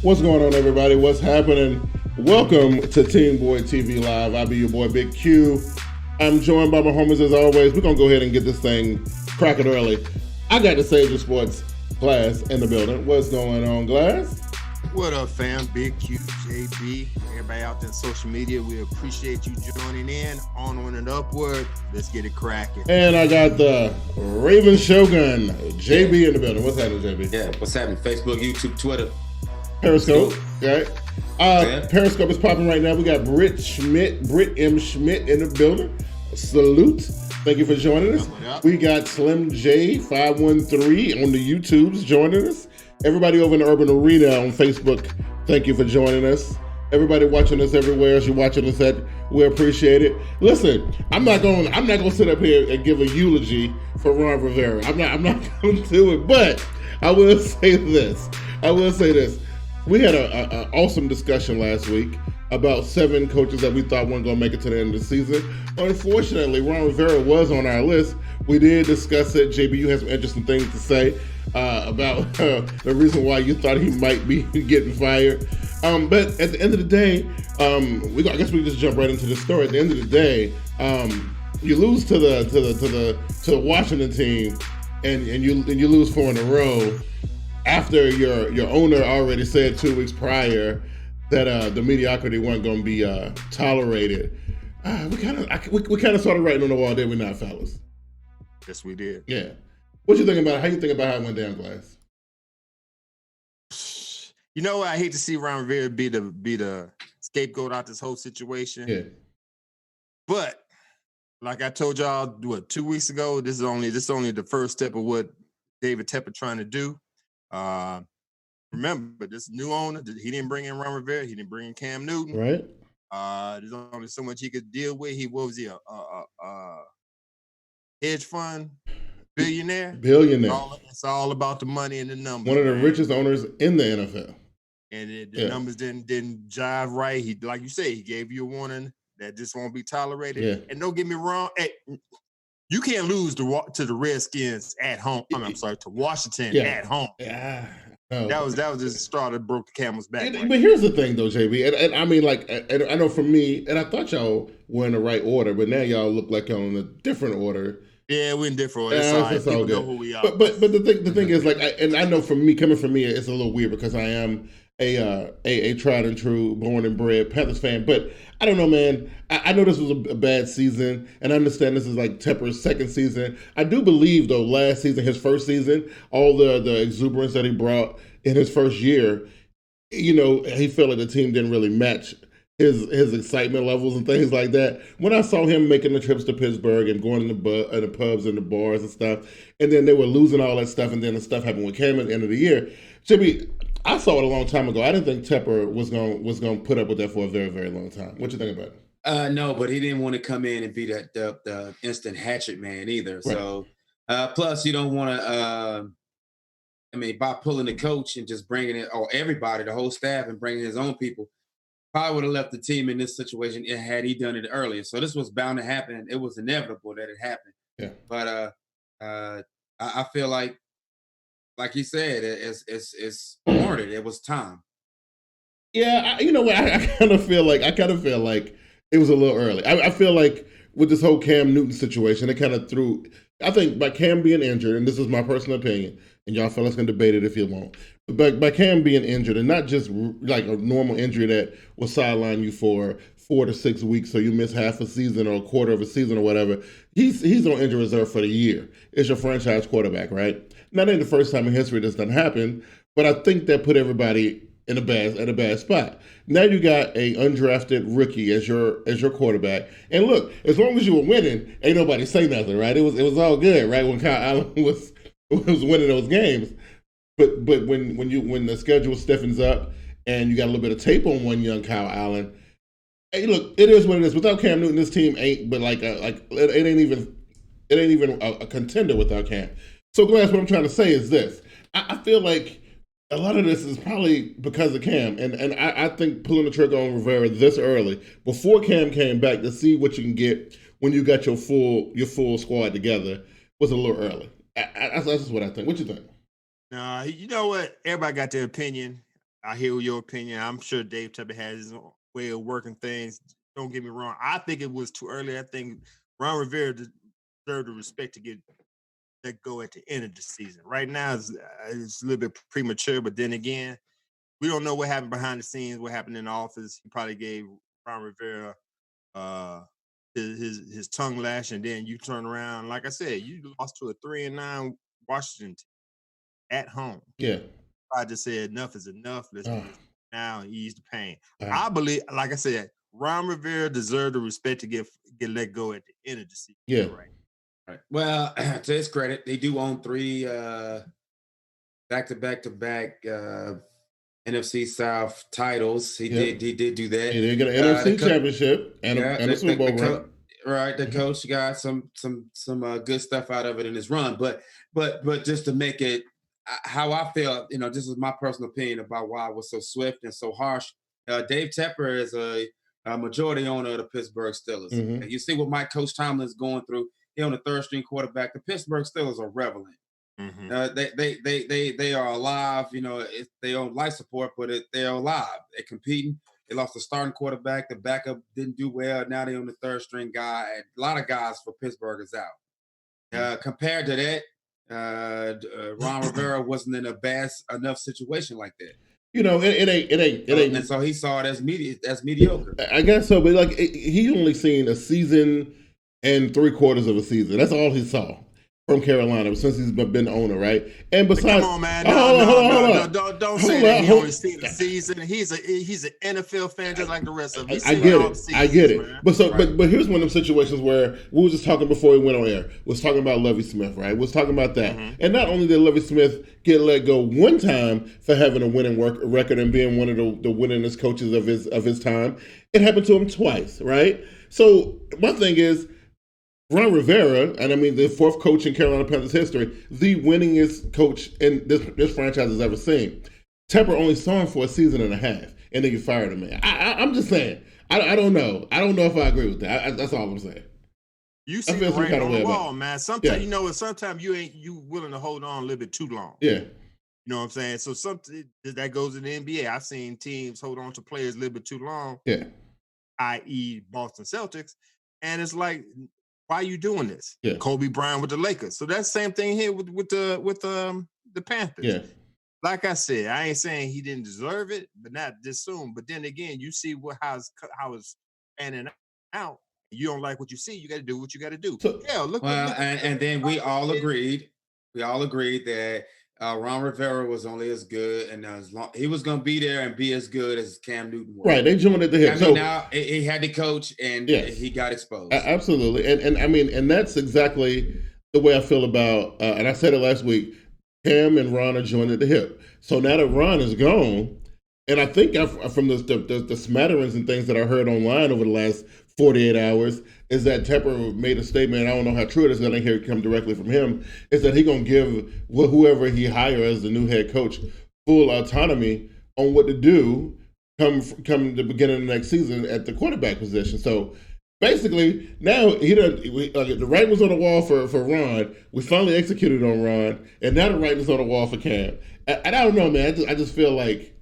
What's going on, everybody? What's happening? Welcome to TeamBoydTV Live. I'll be your boy, Big Q. I'm joined by my homies as always. We're going to go ahead and get this thing cracking early. I got the Sage of Sports Glass in the building. What's going on, Glass? What up, fam? Big Q, JB, everybody out there on social media. We appreciate you joining in. Onward and upward. Let's get it cracking. And I got the Raven Shogun, JB in the building. What's happening, JB? Yeah, what's happening? Facebook, YouTube, Twitter. Periscope, right? Periscope is popping right now. We got Britt M. Schmidt in the building. Salute. Thank you for joining us. We got Slim J513 on the YouTubes joining us. Everybody over in the Urban Arena on Facebook, thank you for joining us. Everybody watching us everywhere, as you're watching us at, we appreciate it. Listen, I'm not gonna sit up here and give a eulogy for Ron Rivera. I'm not gonna do it, but I will say this. We had an awesome discussion last week about 7 coaches that we thought weren't going to make it to the end of the season. Unfortunately, Ron Rivera was on our list. We did discuss it. JB, you had some interesting things to say about the reason why you thought he might be getting fired. But at the end of the day, I guess we just jump right into the story. At the end of the day, you lose to the Washington team, and you lose 4 in a row. After your owner already said 2 weeks prior that the mediocrity wasn't going to be tolerated, we kind of started writing on the wall, did we not, fellas? Yes, we did. Yeah. What you think about? How you think about how it went down, Glass? You know what? I hate to see Ron Rivera be the scapegoat out this whole situation. Yeah. But like I told y'all, 2 weeks ago, this is only the first step of what David Tepper trying to do. Remember, this new owner, he didn't bring in Ron Rivera, he didn't bring in Cam Newton. Right. There's only so much he could deal with. A hedge fund billionaire? Billionaire. It's all about the money and the numbers. One of the richest owners in the NFL. And the numbers didn't jive right. He, like you say, he gave you a warning that this won't be tolerated. Yeah. And don't get me wrong, you can't lose to the Redskins at home. To Washington at home. Yeah. No. That was the straw that broke the camel's back. But here's the thing, though, JB, and I mean, and I know for me, and I thought y'all were in the right order, but now y'all look like y'all in a different order. Yeah, we're in different order. It's all good. Know who we are. But the thing is, I know for me, coming from me, it's a little weird because I am a tried and true, born and bred Panthers fan. But I don't know, man. I know this was a bad season, and I understand this is like Tepper's second season. I do believe, though, last season, his first season, all the exuberance that he brought in his first year, he felt like the team didn't really match his excitement levels and things like that. When I saw him making the trips to Pittsburgh and going in the pubs and the bars and stuff, and then they were losing all that stuff, and then the stuff happened with Cam at the end of the year. Jimmy, I saw it a long time ago. I didn't think Tepper was going to put up with that for a very, very long time. What you think about it? No, but he didn't want to come in and be the instant hatchet man either. Right. So, plus you don't want to. By pulling the coach and just bringing it, or everybody, the whole staff, and bringing his own people, probably would have left the team in this situation had he done it earlier. So this was bound to happen. It was inevitable that it happened. Yeah. But I feel like he said, it's warranted. It was time. Yeah, you know what? I kind of feel like it was a little early. I feel like with this whole Cam Newton situation, it kind of threw. I think by Cam being injured, and this is my personal opinion, and y'all fellas can debate it if you want, but by Cam being injured, and not just like a normal injury that will sideline you for 4 to 6 weeks, so you miss half a season or a quarter of a season or whatever, he's on injury reserve for the year. It's your franchise quarterback, right? Now, that ain't the first time in history this done happened, but I think that put everybody in a bad spot. Now you got a undrafted rookie as your quarterback, and look, as long as you were winning, ain't nobody say nothing, right? It was all good, right? When Kyle Allen was winning those games, but when the schedule stiffens up and you got a little bit of tape on one young Kyle Allen, hey, look, it is what it is. Without Cam Newton, this team ain't, but it ain't even a contender without Cam. So, Glass, what I'm trying to say is this: I feel like a lot of this is probably because of Cam, and I think pulling the trigger on Rivera this early, before Cam came back, to see what you can get when you got your full squad together, was a little early. That's just what I think. What you think? You know what? Everybody got their opinion. I hear your opinion. I'm sure Dave Tepper has his own way of working things. Don't get me wrong. I think it was too early. I think Ron Rivera deserved the respect to get that go at the end of the season. Right now, it's a little bit premature, but then again, we don't know what happened behind the scenes, what happened in the office. He probably gave Ron Rivera uh, his tongue lash, and then you turn around. Like I said, you lost to a 3-9 Washington team at home. Yeah. I just said enough is enough. Let's do this now and ease the pain. Right. I believe, like I said, Ron Rivera deserved the respect to get let go at the end of the season. Yeah. Right. Well, to his credit, they do own 3 back-to-back NFC South titles. He did do that. He did get an NFC championship and a Super Bowl run. Right, the coach got some good stuff out of it in his run, but just to make it how I feel, this is my personal opinion about why it was so swift and so harsh. Dave Tepper is a majority owner of the Pittsburgh Steelers. And you see what Coach Tomlin is going through. He on the third string quarterback. The Pittsburgh Steelers are relevant. They are alive. They own life support, but they're alive. They're competing. They lost the starting quarterback. The backup didn't do well. Now they on the third string guy. And a lot of guys for Pittsburgh is out. Compared to that, Ron Rivera wasn't in a bad enough situation like that. It ain't. And so he saw it as mediocre. I guess so, but he only seen a season and 3/4 of a season. That's all he saw from Carolina since he's been the owner, right? And besides, come on, man, don't say that he only seen the season. He's an NFL fan just like the rest of us. I get it. Man. But here's one of them situations where we were just talking before we went on air. Was talking about Lovie Smith, right? Was talking about that, and not only did Lovie Smith get let go one time for having a winning record and being one of the winningest coaches of his time, it happened to him twice, right? So my thing is, Ron Rivera, and I mean the 4th coach in Carolina Panthers history, the winningest coach in this franchise has ever seen. Tepper only saw him for a season and a half, and then you fired him. I'm just saying. I don't know. I don't know if I agree with that. That's all I'm saying. You see the writing on the wall, man. Sometimes sometimes you willing to hold on a little bit too long. Yeah. You know what I'm saying? So something that goes in the NBA. I've seen teams hold on to players a little bit too long. Yeah. I.e. Boston Celtics, and it's like, why are you doing this? Yeah. Kobe Bryant with the Lakers. So that's the same thing here with the Panthers. Yeah. Like I said, I ain't saying he didn't deserve it, but not this soon. But then again, you see how it's panning out. You don't like what you see, you got to do what you got to do. So, and then we all agreed that Ron Rivera was only as good, and he was going to be there and be as good as Cam Newton was. Right, they joined at the hip. Now he had to coach, and he got exposed. Absolutely, and I mean, and that's exactly the way I feel about. And I said it last week. Cam and Ron are joined at the hip. So now that Ron is gone, and I think from the smatterings and things that I heard online over the last 48 hours, is that Tepper made a statement, and I don't know how true it is, I didn't hear it come directly from him, is that he's going to give whoever he hires as the new head coach full autonomy on what to do come the beginning of the next season at the quarterback position. So basically, now the writing was on the wall for Ron. We finally executed on Ron, and now the writing is on the wall for Cam. And I don't know, man. I just feel like,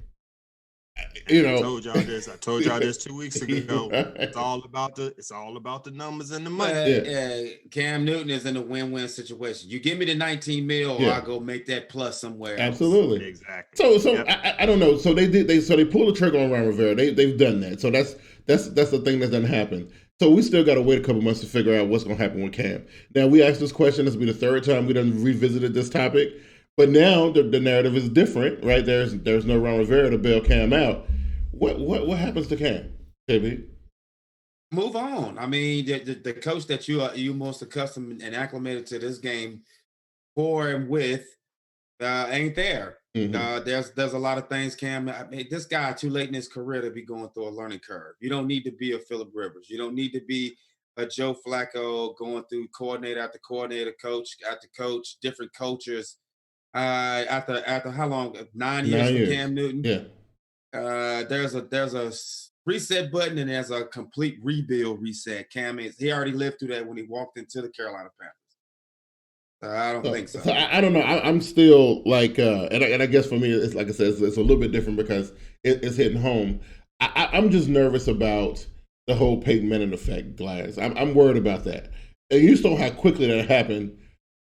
I told y'all this 2 weeks ago. Right. It's all about the numbers and the money. Cam Newton is in a win-win situation. You give me the 19 mil, or I'll go make that plus somewhere else. Absolutely. Exactly. So I don't know. So they pulled the trigger on Ron Rivera. They've done that. So that's the thing that doesn't happen. So we still got to wait a couple months to figure out what's going to happen with Cam. Now, we asked this question. This will be the 3rd time we done revisited this topic. But now the narrative is different, right? There's no Ron Rivera to bail Cam out. What happens to Cam, KB? Move on. I mean, the coach that you most accustomed and acclimated to this game for and with ain't there. There's a lot of things, Cam. I mean, this guy too late in his career to be going through a learning curve. You don't need to be a Phillip Rivers. You don't need to be a Joe Flacco going through coordinator after coordinator, coach after coach, different coaches. After how long? 9 years for Cam Newton. Yeah. There's a reset button and there's a complete rebuild reset. Cam he already lived through that when he walked into the Carolina Panthers. I don't think so. So I don't know. I'm still like, and I guess for me, it's like I said, it's a little bit different because it's hitting home. I'm just nervous about the whole Peyton Manning effect, Glass. I'm worried about that. And you saw how quickly that happened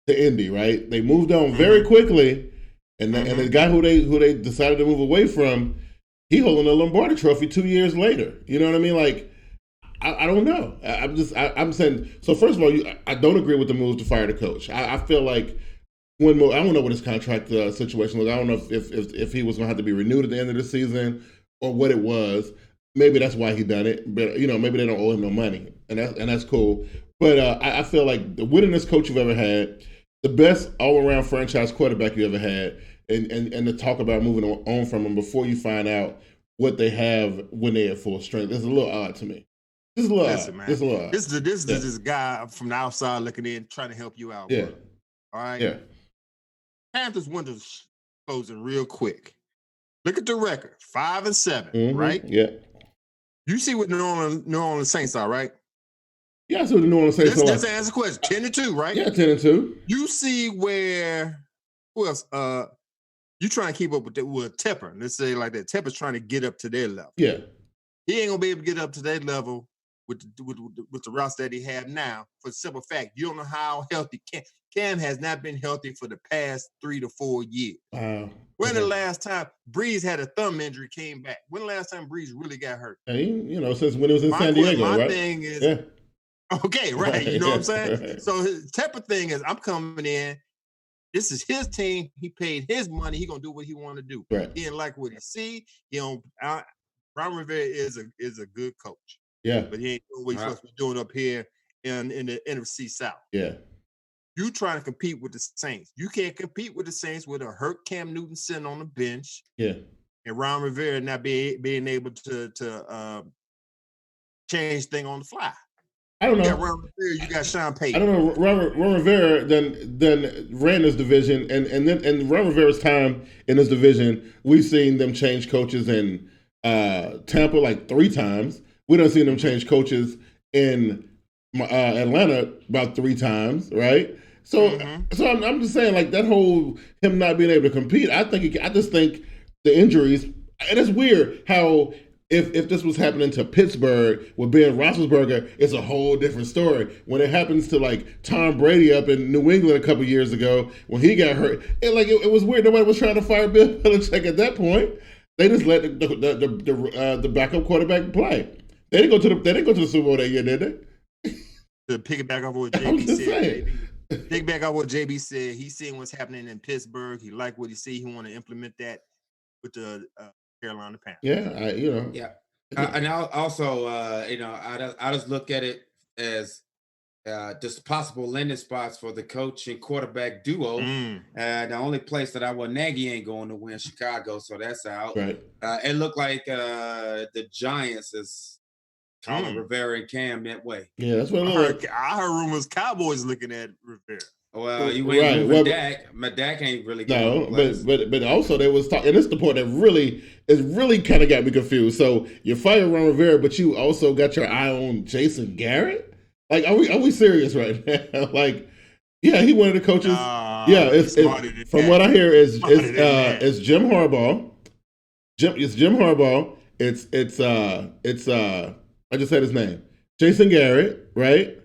to Indy, right? They moved on very quickly, and the guy who they decided to move away from, he holding a Lombardi Trophy 2 years later. You know what I mean? Like, I don't know. I'm saying. So first of all, I don't agree with the move to fire the coach. I feel like I don't know what his contract situation was. I don't know if he was going to have to be renewed at the end of the season or what it was. Maybe that's why he done it. But maybe they don't owe him no money, and that's cool. But I feel like the winningest coach you've ever had, the best all-around franchise quarterback you ever had, and to talk about moving on from him before you find out what they have when they're at full strength is a little odd to me. This is a little odd. Man. This is a little odd. This is this guy from the outside looking in, trying to help you out. Yeah. Bro. All right. Yeah. Panthers windows closing real quick. Look at the record: 5-7. Right. Yeah. You see what New Orleans Saints are, right? Yeah, I see what the New Orleans Saints are. Let's answer the question. 10-2, right? Yeah, 10-2. You see who else? You trying to keep up with Tepper. Let's say like that. Tepper's trying to get up to their level. Yeah. He ain't gonna be able to get up to their level with the roster that he have now. For the simple fact, you don't know how healthy Cam has not been healthy for the past 3 to 4 years. When the last time Breeze had a thumb injury, came back? When the last time Breeze really got hurt? Since when it was in San Diego, right? My thing is, okay, right. You know what I'm saying? Right. So his Tepper thing is, I'm coming in. This is his team. He paid his money. He gonna do what he want to do. Right. He didn't like what he see. Ron Rivera is a good coach. Yeah. But he ain't doing what he's supposed to be doing up here in the NFC South. Yeah. You trying to compete with the Saints. You can't compete with the Saints with a hurt Cam Newton sitting on the bench. Yeah. And Ron Rivera not being able to change thing on the fly. I don't know. You got Ron Rivera, you got Sean Payton. I don't know. Ron Rivera then ran this division, and Ron Rivera's time in this division, we've seen them change coaches in Tampa like 3 times. We don't see them change coaches in Atlanta about 3 times, right? So I'm just saying, like, that whole him not being able to compete. I just think the injuries, and it's weird how if this was happening to Pittsburgh with Ben Roethlisberger, it's a whole different story. When it happens to like Tom Brady up in New England a couple years ago when he got hurt, it was weird. Nobody was trying to fire Bill Belichick at that point. They just let the backup quarterback play. They didn't go to the Super Bowl that year, did they? To piggyback off what JB said. Piggyback off what JB said. He's seeing what's happening in Pittsburgh. He liked what he see. He want to implement that with the Carolina Panthers. Yeah, Yeah, and I also, I just look at it as just possible landing spots for the coach and quarterback duo. The only place that Nagy ain't going to win Chicago, so that's out. Right. It looked like the Giants is calling Rivera and Cam that way. Yeah, that's what I heard rumors Cowboys looking at Rivera. Well, you ain't moving Dak. Dak ain't really no, but also there was talk, and this is the point that really kind of got me confused. So you fire Ron Rivera, but you also got your eye on Jason Garrett. Like, are we serious right now? Like, yeah, he one of the coaches. It's from what I hear is Jim Harbaugh. It's Jim Harbaugh. It's I just said his name, Jason Garrett, right?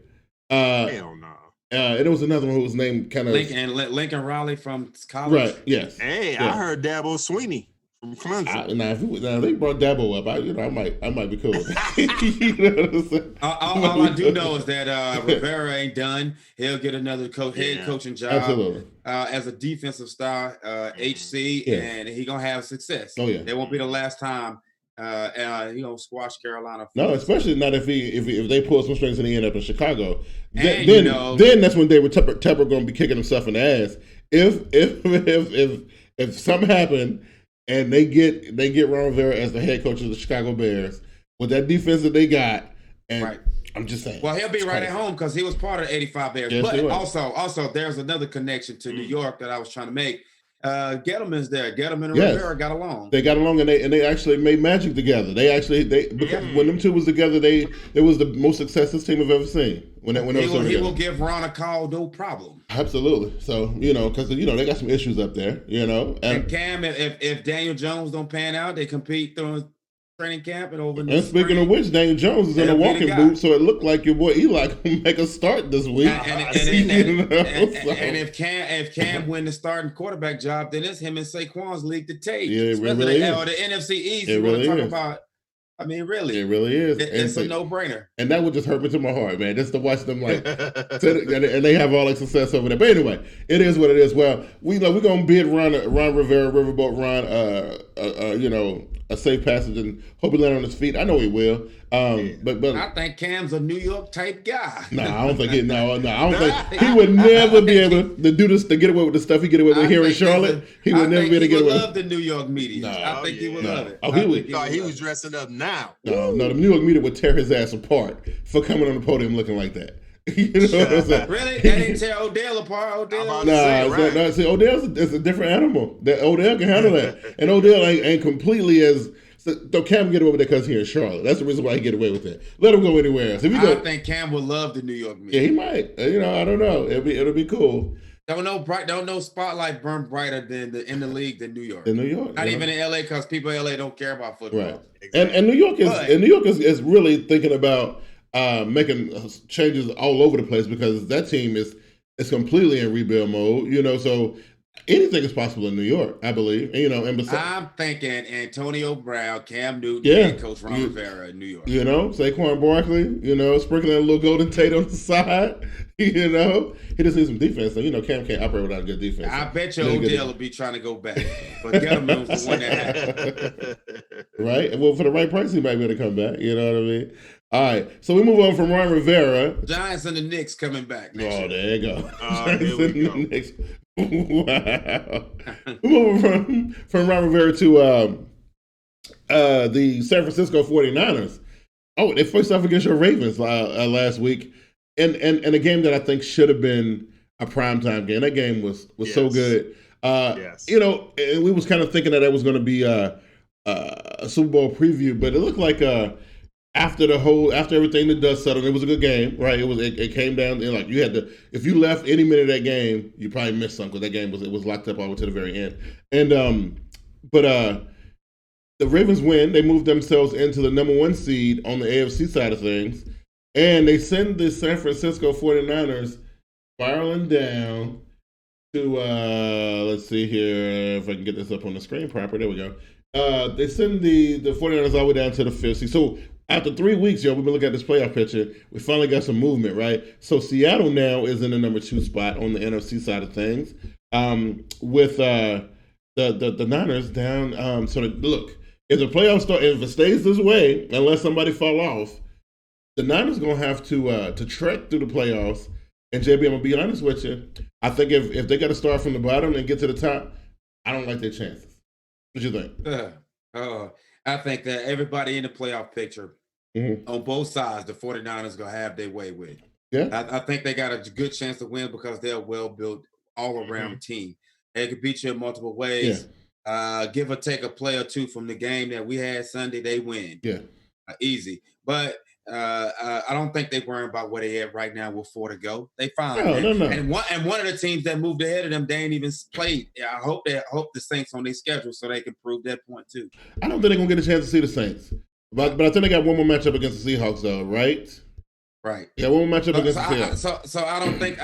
Hell no. And there was another one who was named kind of Lincoln Riley from college. Right. Yes. Hey, yeah. I heard Dabo Sweeney from Clemson. Now they brought Dabo up, I might be cool. You know what I'm saying? All I do know is that Rivera ain't done. He'll get another head coaching job. Absolutely. As a defensive star, HC, and he gonna have success. Oh yeah. It won't be the last time. Squash Carolina. No, especially not if they pull some strings and he end up in Chicago. Then that's when David Tepper going to be kicking himself in the ass. If something happened and they get Ron Rivera as the head coach of the Chicago Bears with that defense that they got, and right. I'm just saying. Well, he'll be right at home because he was part of the '85 Bears. Yes, but also there's another connection to New York that I was trying to make. Gettleman's there. Gettleman and Yes. Rivera got along. They got along, and they actually made magic together. Because when them two was together, it was the most success this team have ever seen. He will give Ron a call, no problem. Absolutely. So because they got some issues up there. And Cam, if Daniel Jones don't pan out, they compete through training camp and over. And speaking of which, Daniel Jones is in a walking boot, so it looked like your boy Eli gonna make a start this week. And if Cam win the starting quarterback job, then it's him and Saquon's league to take. Yeah, it really is. Or the NFC East. It really is. About. I mean, really, it really is. It's a no-brainer, and that would just hurt me to my heart, man. Just to watch them and they have all the success over there. But anyway, it is what it is. Well, we're gonna bid Ron Rivera, Riverboat Ron, a safe passage and hope he land on his feet. I know he will. But I think Cam's a New York type guy. No, I don't think it. No, I don't think he would never be able to do this, to get away with the stuff he get away with here in Charlotte. He would never be able to get away. He would love the New York media. No, I think he would love it. Oh, he was dressing up now. No, the New York media would tear his ass apart for coming on the podium looking like that. What I'm saying? Really? They didn't tear Odell apart. See, Odell's a different animal. Odell can handle that, and Odell ain't completely as. So Cam get away with it because here in Charlotte. That's the reason why he get away with it. Let him go anywhere else. I think Cam would love the New York media. Yeah, he might. I don't know. It'll be cool. Don't know spotlight burn brighter in the league than New York. In New York, not even in LA, because people in LA don't care about football. Right. Exactly. And New York is really thinking about making changes all over the place, because that team is completely in rebuild mode. So anything is possible in New York, I believe. And besides, I'm thinking Antonio Brown, Cam Newton, and Coach Ron Rivera in New York. Saquon Barkley, sprinkling a little Golden Tate on the side. He just needs some defense. So, Cam can't operate without a good defense. I bet you Odell will be trying to go back. But Gettleman was the one that happened. Right? Well, for the right price, he might be able to come back. You know what I mean? All right. So we move on from Ron Rivera. Giants and the Knicks coming back. There you go. There we go. Knicks. Wow. We move from Ron Rivera to the San Francisco 49ers. Oh, they faced off against your Ravens last week. And a game that I think should have been a primetime game. That game was so good. Yes. And we was kind of thinking that was going to be a Super Bowl preview, but it looked like after everything, the dust settled, it was a good game, right? It came down, and like you had to, if you left any minute of that game, you probably missed something, because that game was locked up all the way to the very end. And but the Ravens win. They moved themselves into the number 1 seed on the AFC side of things. And they send the San Francisco 49ers spiraling down to, let's see here if I can get this up on the screen proper. There we go. They send the 49ers all the way down to the 5th seed. So after 3 weeks, we've been looking at this playoff picture. We finally got some movement, right? So Seattle now is in the number 2 spot on the NFC side of things, with the Niners down. So look, if the playoffs start, if it stays this way, unless somebody fall off, the Niners going to have to trek through the playoffs. And JB, I'm going to be honest with you. I think if they got to start from the bottom and get to the top, I don't like their chances. What you think? I think that everybody in the playoff picture, on both sides, the 49ers going to have their way with. Yeah. I think they got a good chance to win because they're a well-built all-around team. They can beat you in multiple ways. Yeah. Give or take a play or two from the game that we had Sunday, they win. Yeah. Easy. But I don't think they're worrying about where they at right now with 4 to go. They fine. No. And one of the teams that moved ahead of them, they ain't even played. I hope the Saints on their schedule so they can prove that point too. I don't think they're gonna get a chance to see the Saints, but I think they got one more matchup against the Seahawks though, right? Right. Yeah, one more matchup against the Seahawks. So I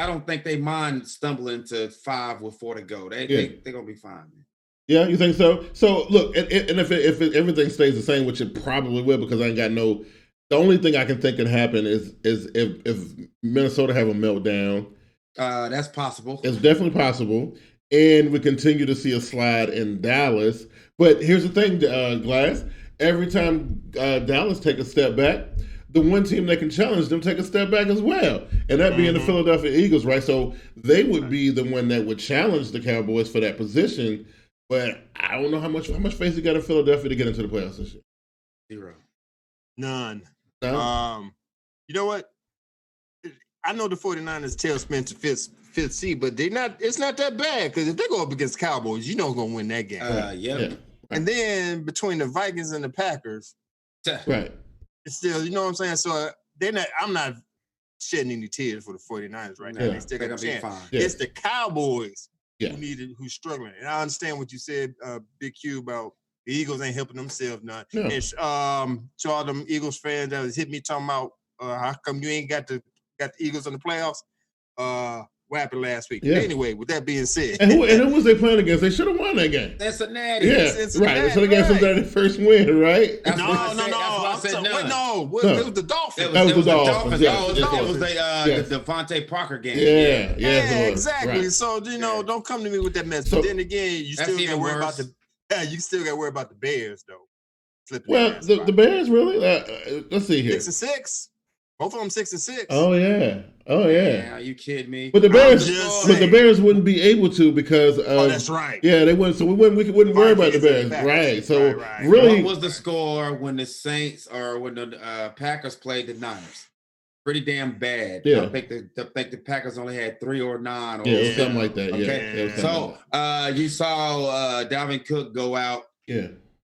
don't think they mind stumbling to 5 with 4 to go. They're gonna be fine. Man. Yeah, you think so? So look, and if everything stays the same, which it probably will, because I ain't got no. The only thing I can think can happen is if Minnesota have a meltdown. That's possible. It's definitely possible. And we continue to see a slide in Dallas. But here's the thing, Glass. Every time Dallas take a step back, the one team that can challenge them take a step back as well. And that being the Philadelphia Eagles, right? So they would be the one that would challenge the Cowboys for that position. But I don't know how much faith you got in Philadelphia to get into the playoffs this year. 0. None. No? You know what? I know the 49ers tailspin to fifth seed, but it's not that bad because if they go up against the Cowboys, you know who's gonna win that game. Yep. Yeah. And then between the Vikings and the Packers, Right. it's still, you know what I'm saying? So I'm not shedding any tears for the 49ers right now. They still got a chance. Fine. Yeah. It's the Cowboys Yeah. who's struggling. And I understand what you said, Big Q, about the Eagles ain't helping themselves none. No. And to all them Eagles fans that was hit me talking about how come you ain't got the Eagles in the playoffs? What happened last week? Yeah. Anyway, with that being said, And who was they playing against? They should have won that game. Cincinnati. Yeah, Cincinnati, right. So they got their first win, right? That's no. why I said none. It was the Dolphins. That was the Dolphins. Yeah. It Yes. was the Devontae Parker game. Yeah, Yeah, exactly. Right. So don't come to me with that mess. So- but then again, you That's still got to even worry worse. about you still got to worry about the Bears though. Flipping Well, their ass the spot. Bears really. Let's see here. 6-6. Both of them 6-6. Oh yeah. Are you kidding me? But the Bears, just but the saying. Bears wouldn't be able to because That's right. Yeah, they wouldn't. So we wouldn't worry about the Bears, Vikings and right? So right. really, What was the score when the Saints or when the Packers played the Niners? Pretty damn bad. Yeah. I think the Packers only had 3 or 9. Or yeah, it was something like that. Okay. Yeah, it was something So like you saw Dalvin Cook go out, that. Yeah,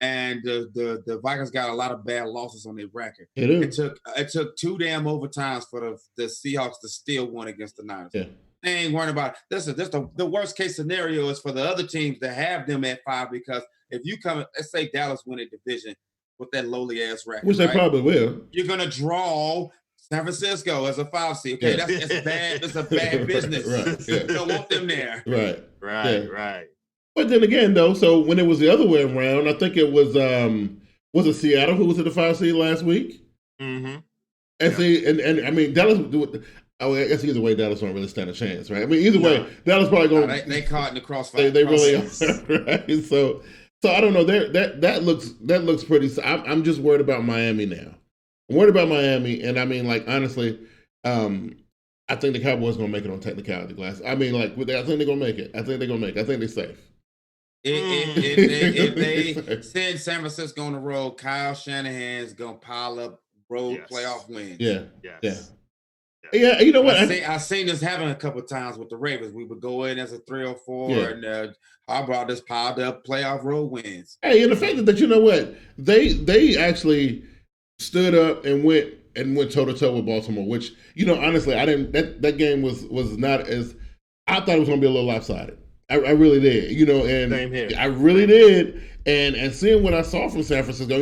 and the Vikings got a lot of bad losses on their record. it is. It took 2 damn overtimes for the Seahawks to still win against the Niners. Yeah. They ain't worrying about it. The worst case scenario is for the other teams to have them at 5, because if you come, let's say Dallas win a division with that lowly ass record, Which they right? probably will. You're gonna draw San Francisco as a 5 seed. Okay, Yeah. it's bad. It's a bad business. Right, yeah. You don't want them there. Right. Yeah. Right. But then again, though, so when it was the other way around, I think it was it Seattle who was at the 5 seed last week? Mm-hmm. And see, and I mean Dallas. I guess either way, Dallas don't really stand a chance, right? I mean, either way, Dallas probably going. They caught in the crossfire. They really are, right? So I don't know. That looks pretty. I'm just worried about Miami now. I'm worried about Miami, and I mean, like honestly, I think the Cowboys gonna make it on technicality glass. I mean, like I think they're gonna make it. I think they're safe. If they send San Francisco on the road, Kyle Shanahan's gonna pile up road playoff wins. Yeah. Yes. Yeah, you know what? I've seen this happen a couple of times with the Ravens. We would go in as a 3 or 4, and Harbaugh just piled up playoff road wins. Hey, and the fact that you know what they actually stood up and went toe to toe with Baltimore, which honestly I didn't. That game was not as I thought it was going to be a little lopsided. I really did, and Same here. I really did. And seeing what I saw from San Francisco,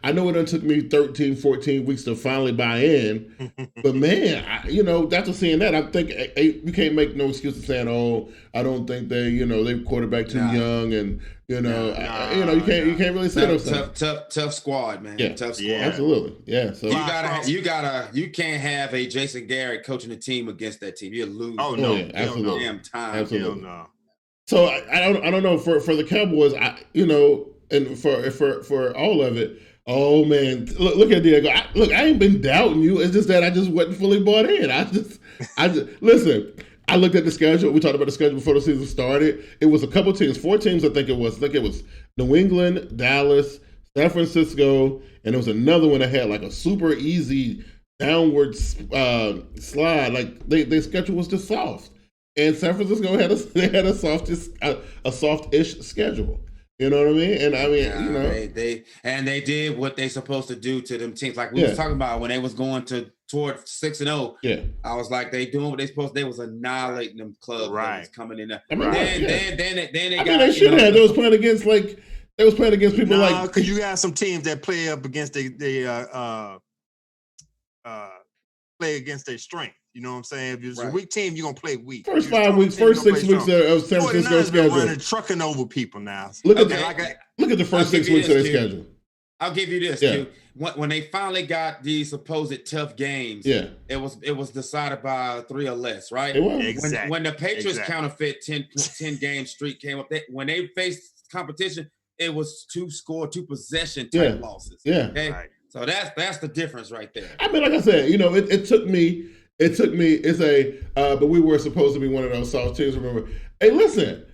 I know it done took me 13, 14 weeks to finally buy in. But man, after seeing that, I think you can't make no excuse of saying, "Oh, I don't think they quarterback too young," and you can't really say those things. Tough squad, man. Yeah. Tough squad. Yeah. Absolutely, yeah. So you can't have a Jason Garrett coaching a team against that team. You'll lose. Oh no, yeah, absolutely, damn time. Absolutely. No. So I don't know for the Cowboys, and for all of it. Oh man, look at Diego. I ain't been doubting you. It's just that I just wasn't fully bought in. I just listen. I looked at the schedule. We talked about the schedule before the season started. It was a couple teams, 4 teams. I think it was New England, Dallas, San Francisco, and there was another one that had like a super easy downward slide. Like their schedule was just soft. And San Francisco had a soft-ish schedule. You know what I mean? And I mean, they did what they supposed to do to them teams. Like we was talking about when they was going toward 6-0. Yeah, I was like, they doing what they supposed. They was annihilating them clubs that was coming in there. I mean, then they got. They should have. They was playing against people like because you got some teams that play up against play against their strength. You know what I'm saying? If it's a weak team, you're gonna play weak. First 5 weeks, first 6 weeks of San Francisco's schedule. Running, trucking over people now. Look at the first 6 weeks of their schedule. I'll give you this, Q. When they finally got these supposed tough games, it was decided by 3 or less, right? It was. Exactly. When the Patriots counterfeit 10 game streak came up, when they faced competition, it was 2 possession type losses. Yeah. Okay? Right. So that's the difference right there. I mean, like I said, it took me. But we were supposed to be one of those soft teams. Remember? Hey, listen,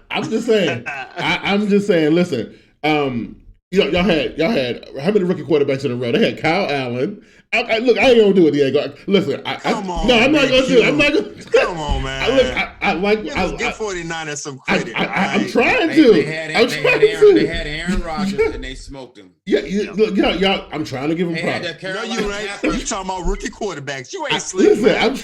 I'm just saying. I'm just saying. Listen, y'all had how many rookie quarterbacks in a row? They had Kyle Allen. Look, I ain't gonna do it, Diego. Listen, Come on, no, I'm not gonna do it. I'm not gonna. Come on, man. I like. Give 49ers some credit. I'm trying to. They had Aaron Rodgers and they smoked him. Yeah, look, y'all. I'm trying to give them props. No, you right. You talking about rookie quarterbacks? You ain't slick, man.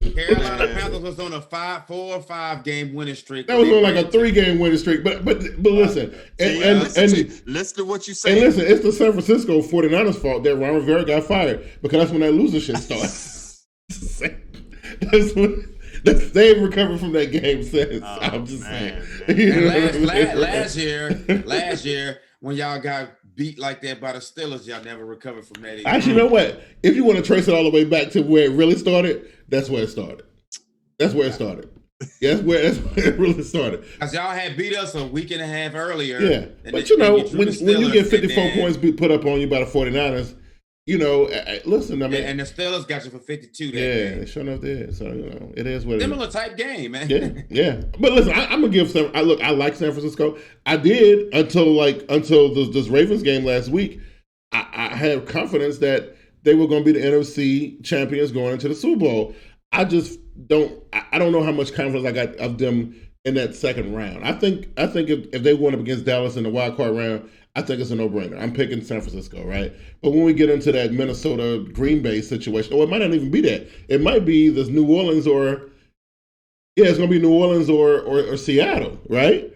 Carolina Panthers was on a 4 or 5 game winning streak. That was on like a 3-game winning streak. But listen, listen to what you say. And listen, it's the San Francisco 49ers fault that Ron Rivera got fired because that's when that loser shit started. That's when they ain't recovered from that game since. I'm just saying. And last year when y'all got beat like that by the Steelers, y'all never recovered from that either. Actually, you know what? If you want to trace it all the way back to where it really started, that's where it started. That's where it started. Yeah, that's where it really started. Because y'all had beat us a week and a half earlier. Yeah, but you know, when you get 54 points put up on you by the 49ers, you know, listen, I mean. And the Steelers got you for 52 that day. day. Sure enough did. So, you know, it is what it is. Similar type game, man. Yeah. But listen, I'm going to give some. I like San Francisco. I did until this Ravens game last week. I had confidence that they were going to be the NFC champions going into the Super Bowl. I just don't know how much confidence I got of them in that second round. I think if they went up against Dallas in the wild card round, I think it's a no-brainer. I'm picking San Francisco, right? But when we get into that Minnesota Green Bay situation, or it might not even be that. It might be this New Orleans it's going to be New Orleans or Seattle, right?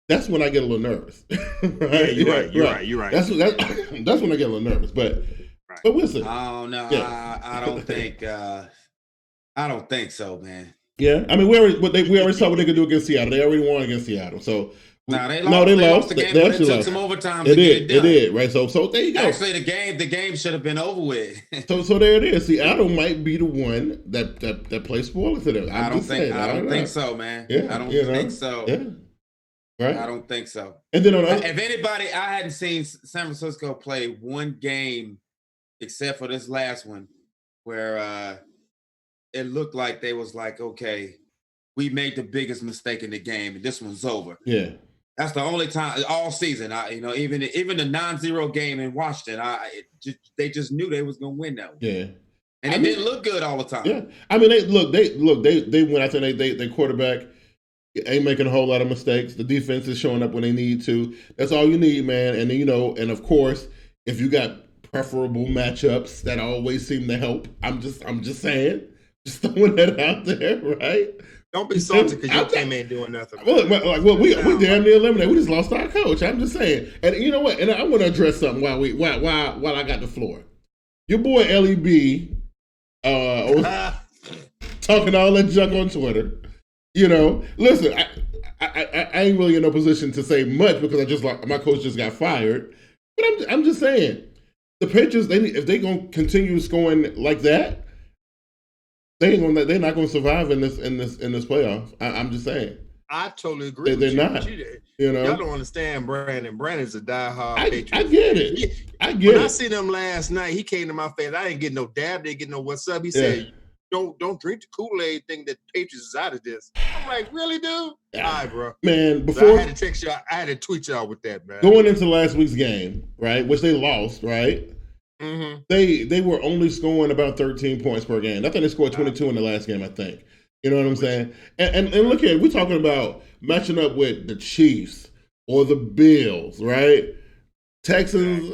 That's when I get a little nervous. Right? Yeah, you're right. That's when I get a little nervous. But we'll see. Oh no, yeah. I don't think so, man. Yeah, I mean we already saw what they could do against Seattle. They already won against Seattle, so. They lost the game, but it took some overtime to get it done. It did, right? So there you go. Actually, the game should have been over with. so there it is. Seattle might be the one that plays spoiler to them. I don't think so, man. Yeah, I don't think so. Yeah. Right. I don't think so. And then if anybody, I hadn't seen San Francisco play one game except for this last one where it looked like they was like, okay, we made the biggest mistake in the game, and this one's over. Yeah. That's the only time all season. Even the 9-0 game in Washington, they just knew they was gonna win that one. Yeah, and it didn't look good all the time. Yeah, I mean, they win. I think they quarterback ain't making a whole lot of mistakes. The defense is showing up when they need to. That's all you need, man. And and of course, if you got preferable matchups, that always seem to help. I'm just saying, just throwing that out there, right? Don't be salty because your team ain't doing nothing. We damn near eliminated. We just lost our coach. I'm just saying. And you know what? And I want to address something while I got the floor. Your boy LEB talking all that junk on Twitter. Listen, I ain't really in no position to say much because my coach just got fired. But I'm just saying, the Patriots, if they gonna continue scoring like that, they're not going to survive in this playoff. I'm just saying. I totally agree. They're not. Y'all don't understand Brandon. Brandon's a diehard Patriot. I get it. When I see them last night, he came to my face. I didn't get no dab. Didn't get no what's up. He said, "Don't drink the Kool-Aid. Think that Patriots is out of this." I'm like, really, dude? Yeah. All right, bro. Man, before I had to text y'all, I had to tweet y'all with that, man. Going into last week's game, right, which they lost, right? Mm-hmm. They were only scoring about 13 points per game. I think they scored 22 in the last game, I think. You know what I'm saying? And look at it. We're talking about matching up with the Chiefs or the Bills, right? Texans,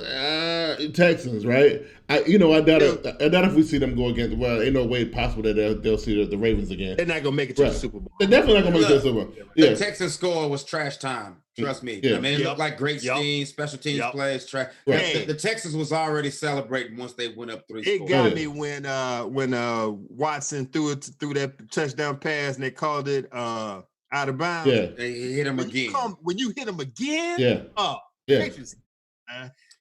right? I doubt if we see them go against. Well, ain't no way possible that they'll see the Ravens again. They're not gonna make it to the Super Bowl. They're definitely not gonna make it to the Super Bowl. The Texans score was trash time. Trust me. Yeah. I mean, it looked like great schemes, special teams plays. Right. The Texans was already celebrating once they went up 3 scores. It got me when Watson threw that touchdown pass and they called it out of bounds. Yeah, they hit him again. When you hit him again, Patriots.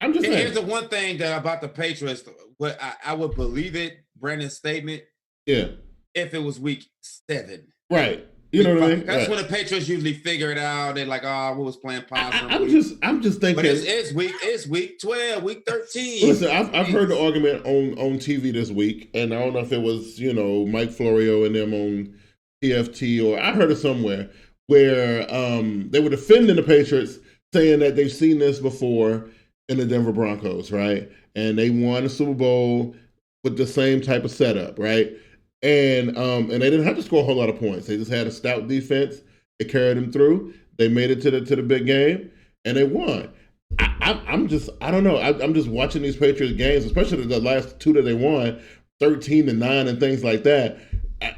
I'm just saying. Here's the one thing about the Patriots. What I would believe it, Brandon's statement. Yeah. If it was week 7. Right. You know what I mean? That's when the Patriots usually figure it out. They're like, we was playing possum. I'm just thinking. But it's week 12, week 13. Listen, I've heard the argument on TV this week, and I don't know if it was Mike Florio and them on PFT or I heard it somewhere where they were defending the Patriots saying that they've seen this before in the Denver Broncos, right? And they won the Super Bowl with the same type of setup, right? And they didn't have to score a whole lot of points. They just had a stout defense. It carried them through. They made it to the big game, and they won. I'm just I don't know. I'm just watching these Patriots games, especially the last two that they won, 13-9 and things like that.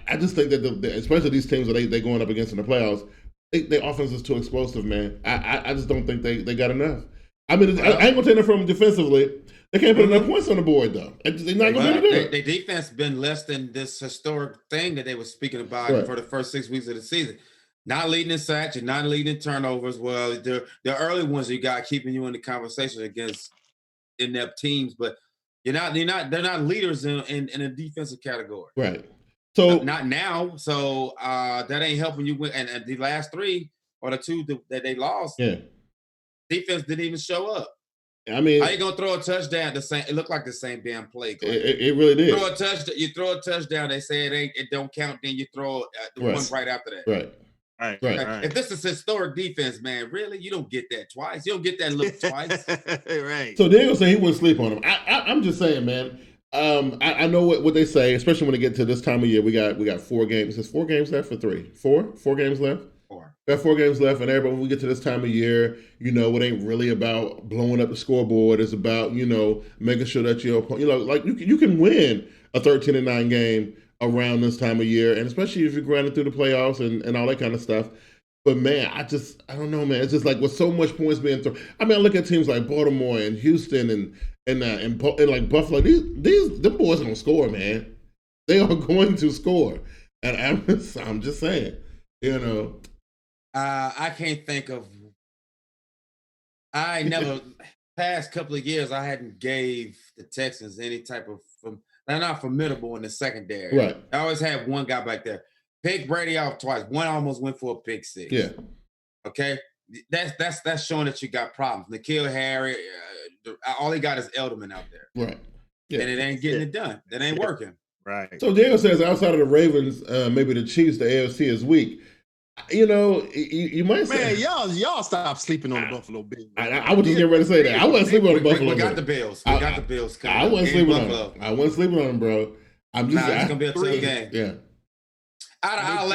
I just think that especially these teams that they going up against in the playoffs, their offense is too explosive, man. I just don't think they got enough. I mean, I ain't gonna take it from them defensively. They can't put enough points on the board though. They're not gonna do it. Their defense been less than this historic thing that they were speaking about for the first 6 weeks of the season. Not leading in sacks, you're not leading in turnovers. Well, the early ones you got keeping you in the conversation against inept teams, but they're not leaders in a defensive category. Right. So not now. So that ain't helping you win. And the last three or the two that they lost, defense didn't even show up. I mean, how you gonna throw a touchdown? It looked like the same damn play. It really did. You throw a touchdown. They say it don't count. Then you throw the one right after that. Right. If this is historic defense, man, really, you don't get that twice. You don't get that look twice. Right. So Daniel said he wouldn't sleep on him. I'm just saying, man. I know what they say, especially when they get to this time of year. We got 4 games. There's 4 games left for 3. 4 games left. 4. We got 4 games left, and everybody, when we get to this time of year, it ain't really about blowing up the scoreboard. It's about making sure that your opponent, like you can win a 13-9 game around this time of year, and especially if you're grinding through the playoffs and all that kind of stuff. But man, I don't know, man. It's just like with so much points being thrown. I mean, I look at teams like Baltimore and Houston and like Buffalo. Them boys don't score, man. They are going to score, and I'm just saying, I can't think of. I never past couple of years. I hadn't gave the Texans any type of. They're not formidable in the secondary. Right. I always had one guy back there. Pick Brady off twice. One almost went for a pick 6. Yeah. Okay. That's showing that you got problems. N'Keal Harry, all he got is Edelman out there. Right. Yeah. And it ain't getting it done. That ain't working. Right. So Diego says outside of the Ravens, maybe the Chiefs, the AFC is weak. You might say, man, y'all stop sleeping on the Buffalo Bills. I was just getting ready to say that. I wasn't sleeping on the Buffalo Bills. We got the Bills. We got the Bills. I wasn't sleeping on them. I wasn't sleeping on them, bro. I'm just. It's gonna be a tough game. Yeah. Out of our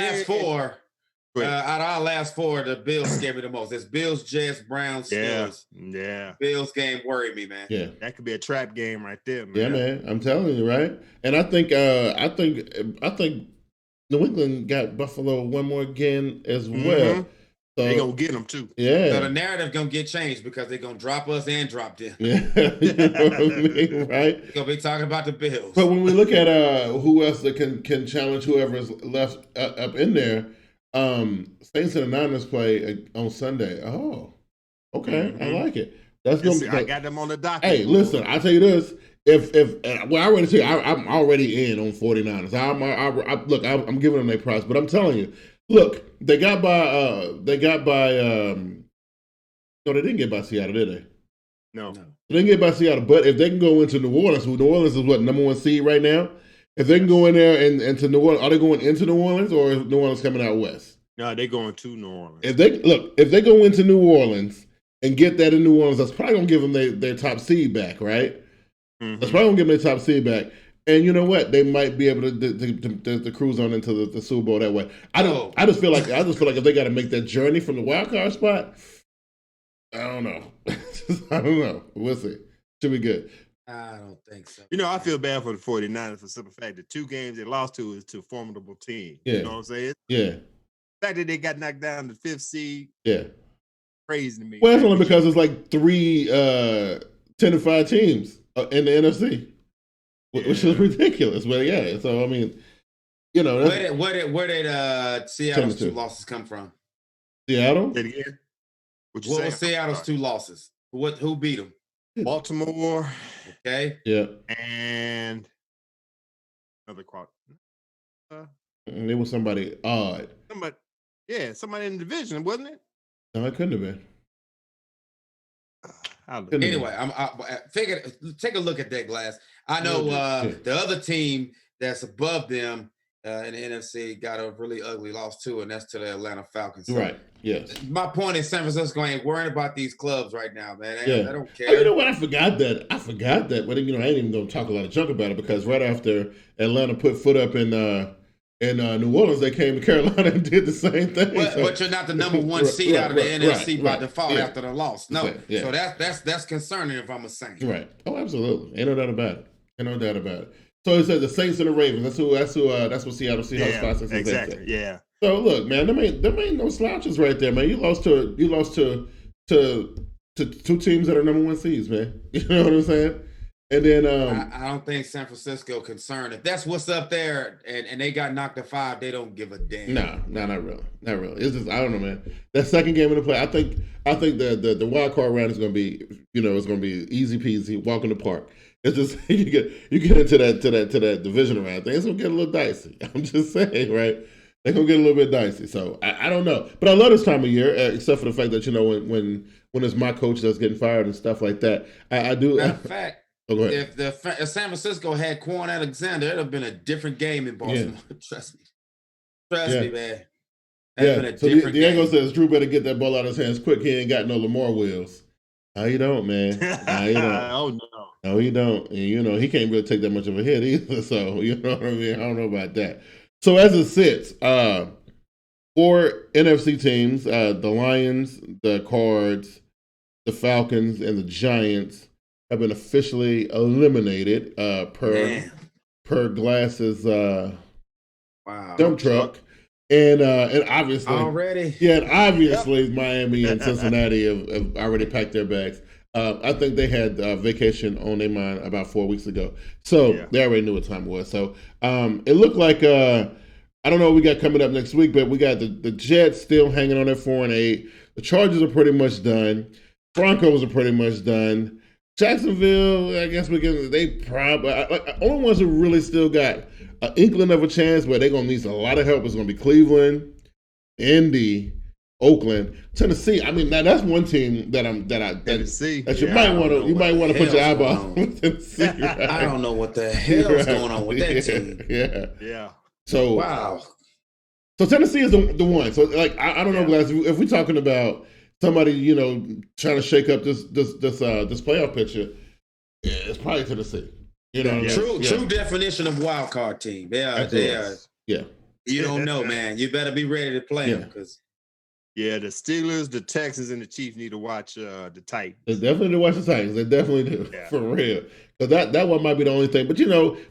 last four, the Bills scare me the most. It's Bills, Jets, Browns, Steelers. Yeah. Bills game worry me, man. Yeah. That could be a trap game right there, man. Yeah, man. I'm telling you, right? And I think New England got Buffalo one more again as well. So, they gonna get them too. Yeah. So the narrative gonna get changed because they're gonna drop us and drop them. Yeah. You know what I mean, right? They're gonna be talking about the Bills. But when we look at who else that can challenge whoever is left up in there, Saints and the Niners play on Sunday. Oh, okay. I like it. That's gonna be. I got them on the docket. Hey, listen, I'll tell you this. If I already tell you, I'm already in on 49ers. I'm giving them their price, but I'm telling you, look, they got by. No, they didn't get by Seattle, did they? No. They didn't get by Seattle, but if they can go into New Orleans, who New Orleans is what, number 1 seed right now? If they can go in there and to New Orleans, are they going into New Orleans or is New Orleans coming out west? No, they're going to New Orleans. If they go into New Orleans and get that in New Orleans, that's probably gonna give them their top seed back, right? That's probably gonna give them their top seed back. And you know what? They might be able to cruise on into the Super Bowl that way. I just feel like if they got to make that journey from the wild card spot, I don't know. I don't know. We'll see. Should be good. I don't think so. I feel bad for the 49ers for the simple fact that 2 games they lost to is to a formidable team. Yeah. You know what I'm saying? Yeah. The fact that they got knocked down to 5th seed. Yeah. Crazy to me. Well, that's only because it's like 3 10-5 teams in the NFC, which is ridiculous. But yeah, so I mean, that's, where did Seattle's 2 losses come from? Seattle. Say it again. What was Seattle's 2 losses? Who beat them? Baltimore. Okay. Yeah. And another quad. It was somebody odd. Somebody in the division, wasn't it? No, it couldn't have been. Anyway, take a look at that, Glass. I know the other team that's above them in the NFC got a really ugly loss too, and that's to the Atlanta Falcons. So Right. Yes. my point is San Francisco ain't worrying about these clubs right now, man. Yeah. I don't care. Oh, you know what? I forgot that. But I ain't even gonna talk a lot of junk about it because right after Atlanta put foot up in New Orleans, they came to Carolina and did the same thing. But you're not the number one seed out of the NFC by default after the loss. No. Yeah. So that's concerning if I'm a Saint. Right. Oh, absolutely. Ain't no doubt about it. So it says the Saints and the Ravens. That's what Seattle Seahawks spots. Exactly. Yeah. So look, man, them ain't no slouches right there, man. You lost to two teams that are number one seeds, man. You know what I'm saying? And then I don't think San Francisco concerned. If that's what's up there and they got knocked to 5, they don't give a damn. No, not really. It's just I don't know, man. That second game in the play, I think the wild card round is gonna be, it's gonna be easy peasy, walk in the park. It's just you get into that division round thing, it's gonna get a little dicey. I'm just saying, right? They're gonna get a little bit dicey. So I don't know. But I love this time of year, except for the fact that when it's my coach that's getting fired and stuff like that. I do Matter of fact, if San Francisco had Quan Alexander, it'd have been a different game in Baltimore. Yeah. Trust me, man. So Diego says Drew better get that ball out of his hands quick. He ain't got no Lamar wheels. No, you don't, man. No, you don't. Oh no. No, you don't. And he can't really take that much of a hit either. So you know what I mean? I don't know about that. So as it sits, 4 NFC teams, the Lions, the Cards, the Falcons, and the Giants have been officially eliminated per Glass's dump truck. And obviously already. Yeah, and obviously Miami and Cincinnati have already packed their bags. I think they had vacation on their mind about 4 weeks ago. So they already knew what time it was. So it looked like I don't know what we got coming up next week, but we got the Jets still hanging on at 4-8. The Chargers are pretty much done. Broncos are pretty much done. Jacksonville, I guess they probably only ones who really still got an inkling of a chance, but they're gonna need a lot of help. Is gonna be Cleveland, Indy, Oakland, Tennessee. I mean, that's one team that you might want to put your eyeball on. Tennessee, right? I don't know what the hell's going on with that team. Yeah. So wow. So Tennessee is the one. So I don't know, guys. If we're talking about somebody trying to shake up this playoff picture, it's probably Tennessee. True definition of wild card team. They are. Yeah. You don't know, man. You better be ready to play them because. Yeah, the Steelers, the Texans, and the Chiefs need to watch the Titans. They definitely need to watch the Titans. They definitely do, for real. Because that one might be the only thing. But,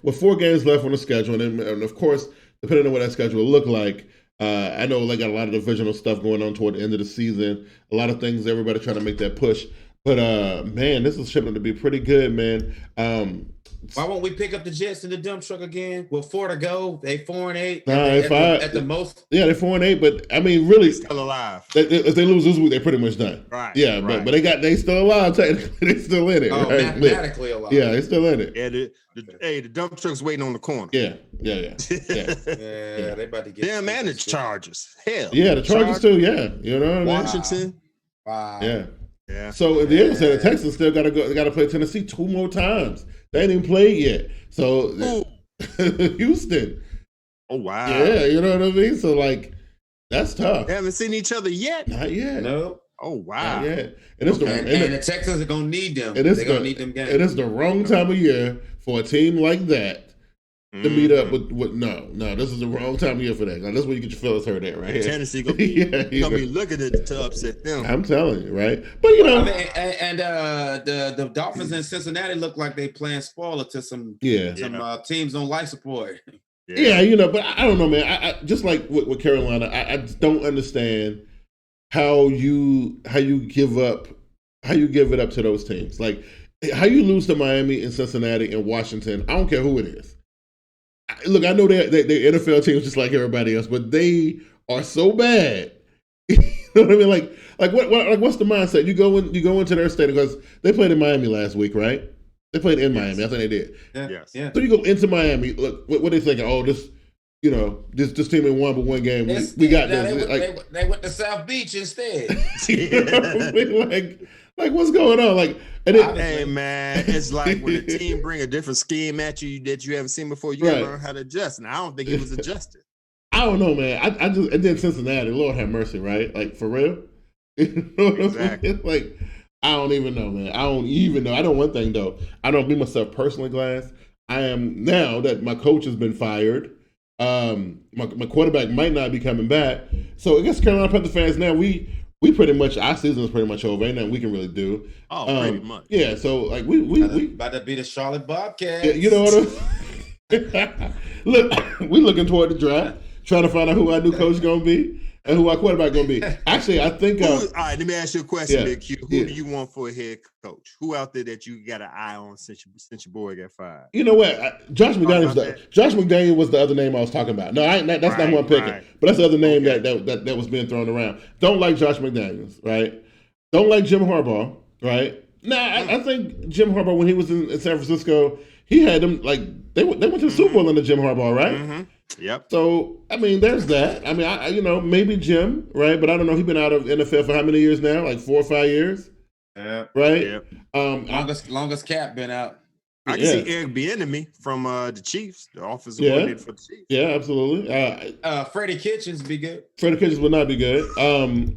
with 4 games left on the schedule, and of course, depending on what that schedule will look like, I know they got a lot of divisional stuff going on toward the end of the season. A lot of things, everybody trying to make that push. But, man, this is shaping up to be pretty good, man. Why won't we pick up the Jets in the dump truck again? With 4 to go, they 4-8 at the most. Yeah, they're 4-8, but I mean, really, still alive. If they lose this week, they're pretty much done. Right. Yeah, right. But they still alive. Technically, they still in it. Oh, right? mathematically alive. Yeah, they still in it. Yeah, the dump truck's waiting on the corner. Yeah. Yeah, they about to get them and the Chargers. Hell. Yeah, the Chargers too. Yeah, you know what I mean? Washington. Wow. Yeah. So Diego said the Texans still got to play Tennessee 2 more times. They ain't even played yet. So Houston. Oh wow. Yeah, you know what I mean? So that's tough. They haven't seen each other yet. Not yet. No. Oh wow. Yeah. And the Texans are gonna need them. They're gonna need them games. It is the wrong time of year for a team like that to meet up with no. This is the wrong time of year for that. That's where you get your feelings hurt at, right here. Tennessee gonna be, gonna be looking at to upset them. I'm telling you, right? But the Dolphins in Cincinnati look like they playing spoiler to some teams on life support. Yeah, but I don't know, man. I just like with Carolina, I just don't understand how you give it up to those teams. Like how you lose to Miami and Cincinnati and Washington. I don't care who it is. Look, I know they're NFL teams just like everybody else, but they are so bad. You know what I mean? Like what's the mindset? You go into their stadium because they played in Miami last week, right? They played in Miami. I think they did. Yeah. So you go into Miami. Look, what they thinking? Oh, this team ain't won but one game. We got this. They went to South Beach instead. You know what I mean? Like, what's going on? Like, and it, Hey man, it's like when a team bring a different scheme at you that you haven't seen before, you gotta learn how to adjust. And I don't think he was adjusted. I don't know, man. I just and then Cincinnati, Lord have mercy, right? Like for real. You know what Exactly. I mean? Like I don't even know, man. I don't even know. I know one thing though. I don't be myself personally, Glass. I am now that my coach has been fired. My quarterback might not be coming back. So I guess Carolina Panther fans now we pretty much our season is pretty much over. Ain't nothing we can really do. Oh, pretty much. Yeah. So like we about to be the Charlotte Bobcats. Yeah, you know what I'm Look, we looking toward the draft, trying to find out who our new coach is gonna be and who our quarterback gonna be. Actually, I think. All right, let me ask you a question, Yeah, Big Q. Who do you want for a head coach? Who out there that you got an eye on since your boy got fired? You know what? Josh McDaniel was the other name I was talking about. No, that's not who I'm picking. Right. But that's the other name that was being thrown around. Don't like Josh McDaniels, right? Don't like Jim Harbaugh, right? I think Jim Harbaugh when he was in San Francisco, he had them like they went to the Super Bowl under Jim Harbaugh, right? Mm-hmm. Yep. So I mean, there's that. I mean, I maybe Jim, right? But I don't know. He's been out of NFL for how many years now? Like 4 or 5 years. Yeah. Right. Yep. Longest Cap been out. I can see Eric Bieniemy from the Chiefs, the offensive coordinator for the Chiefs. Yeah, absolutely. Freddie Kitchens be good. Freddie Kitchens would not be good.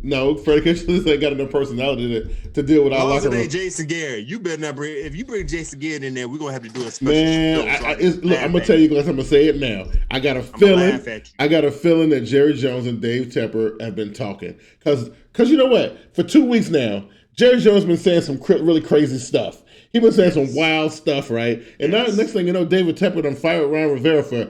No, Freddie Kitchens ain't got enough personality to deal with our locker room. Jason Garrett, you better not bring. If you bring Jason Garrett in there, we're gonna have to do a special. Man, look, I'm gonna tell you, Glass. I'm gonna say it now. I got a feeling that Jerry Jones and Dave Tepper have been talking because you know what? For 2 weeks now, Jerry Jones been saying some really crazy stuff. He been saying some wild stuff, right? And now, next thing you know, David Tepper done fired Ron Rivera for,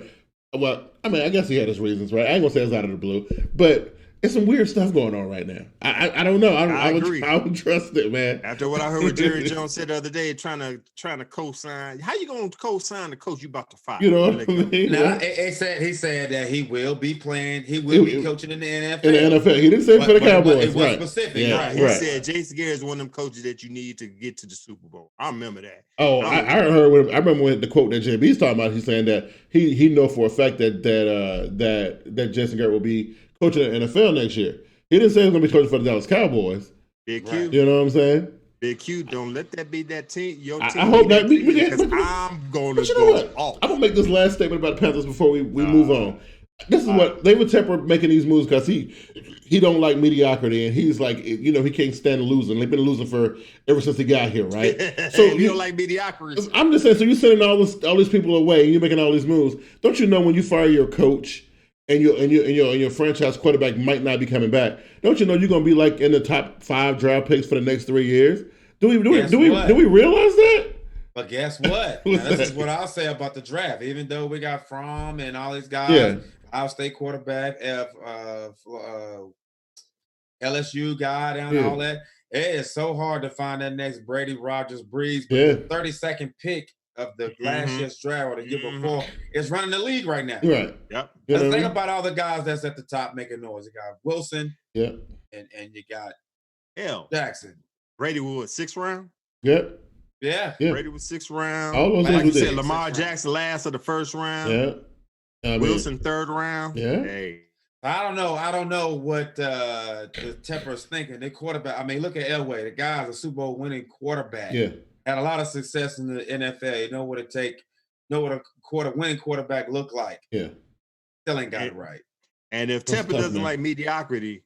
well, I mean, I guess he had his reasons, right? I ain't gonna say it's out of the blue, but it's some weird stuff going on right now. I don't know. I agree. I would trust it, man. After what I heard what Jerry Jones said the other day, trying to co-sign. How you gonna co-sign the coach you about to fire? You know what I mean? No, he said that he will be playing. He will be coaching in the NFL. In the NFL, he didn't say for the Cowboys. It was specific. Yeah, right. He said Jason Garrett is one of them coaches that you need to get to the Super Bowl. I remember that. Oh, I remember when the quote that JB's talking about. He's saying that he know for a fact that Jason Garrett will be coaching the NFL next year. He didn't say he was going to be coaching for the Dallas Cowboys. Big Q. You know what I'm saying? Big Q, don't let that be that team. Your team. I hope not. Because I'm going to go off. I'm going to make this last statement about the Panthers before we move on. This is what David Tepper making these moves because he don't like mediocrity and he's like, you know, he can't stand losing. They've been losing ever since he got here, right? So you don't like mediocrity. I'm just saying. So you're sending all these people away and you're making all these moves. Don't you know when you fire your coach? And your franchise quarterback might not be coming back. Don't you know you're going to be like in the top 5 draft picks for the next 3 years? Do we realize that? But guess what? This is what I'll say about the draft. Even though we got Fromm and all these guys, Ohio State quarterback, LSU guy down all that. It is so hard to find that next Brady Rogers Breeze. But the 32nd pick of the last year's draft or the year before is running the league right now. Right. Yep. Let's think about all the guys that's at the top making noise. You got Wilson. Yep. And you got Jackson. Brady was 6th round. Yep. Yeah. Brady was 6th round. All those like you said, Lamar Jackson last of the 1st round. Yeah. Wilson 3rd round. Yeah. Hey. I don't know what the Tepper's thinking. Their quarterback. I mean, look at Elway. The guy's a Super Bowl winning quarterback. Yeah. Had a lot of success in the NFL. You know what it take. Know what a winning quarterback look like. Yeah. Still ain't got it right. And if Tepper doesn't like mediocrity,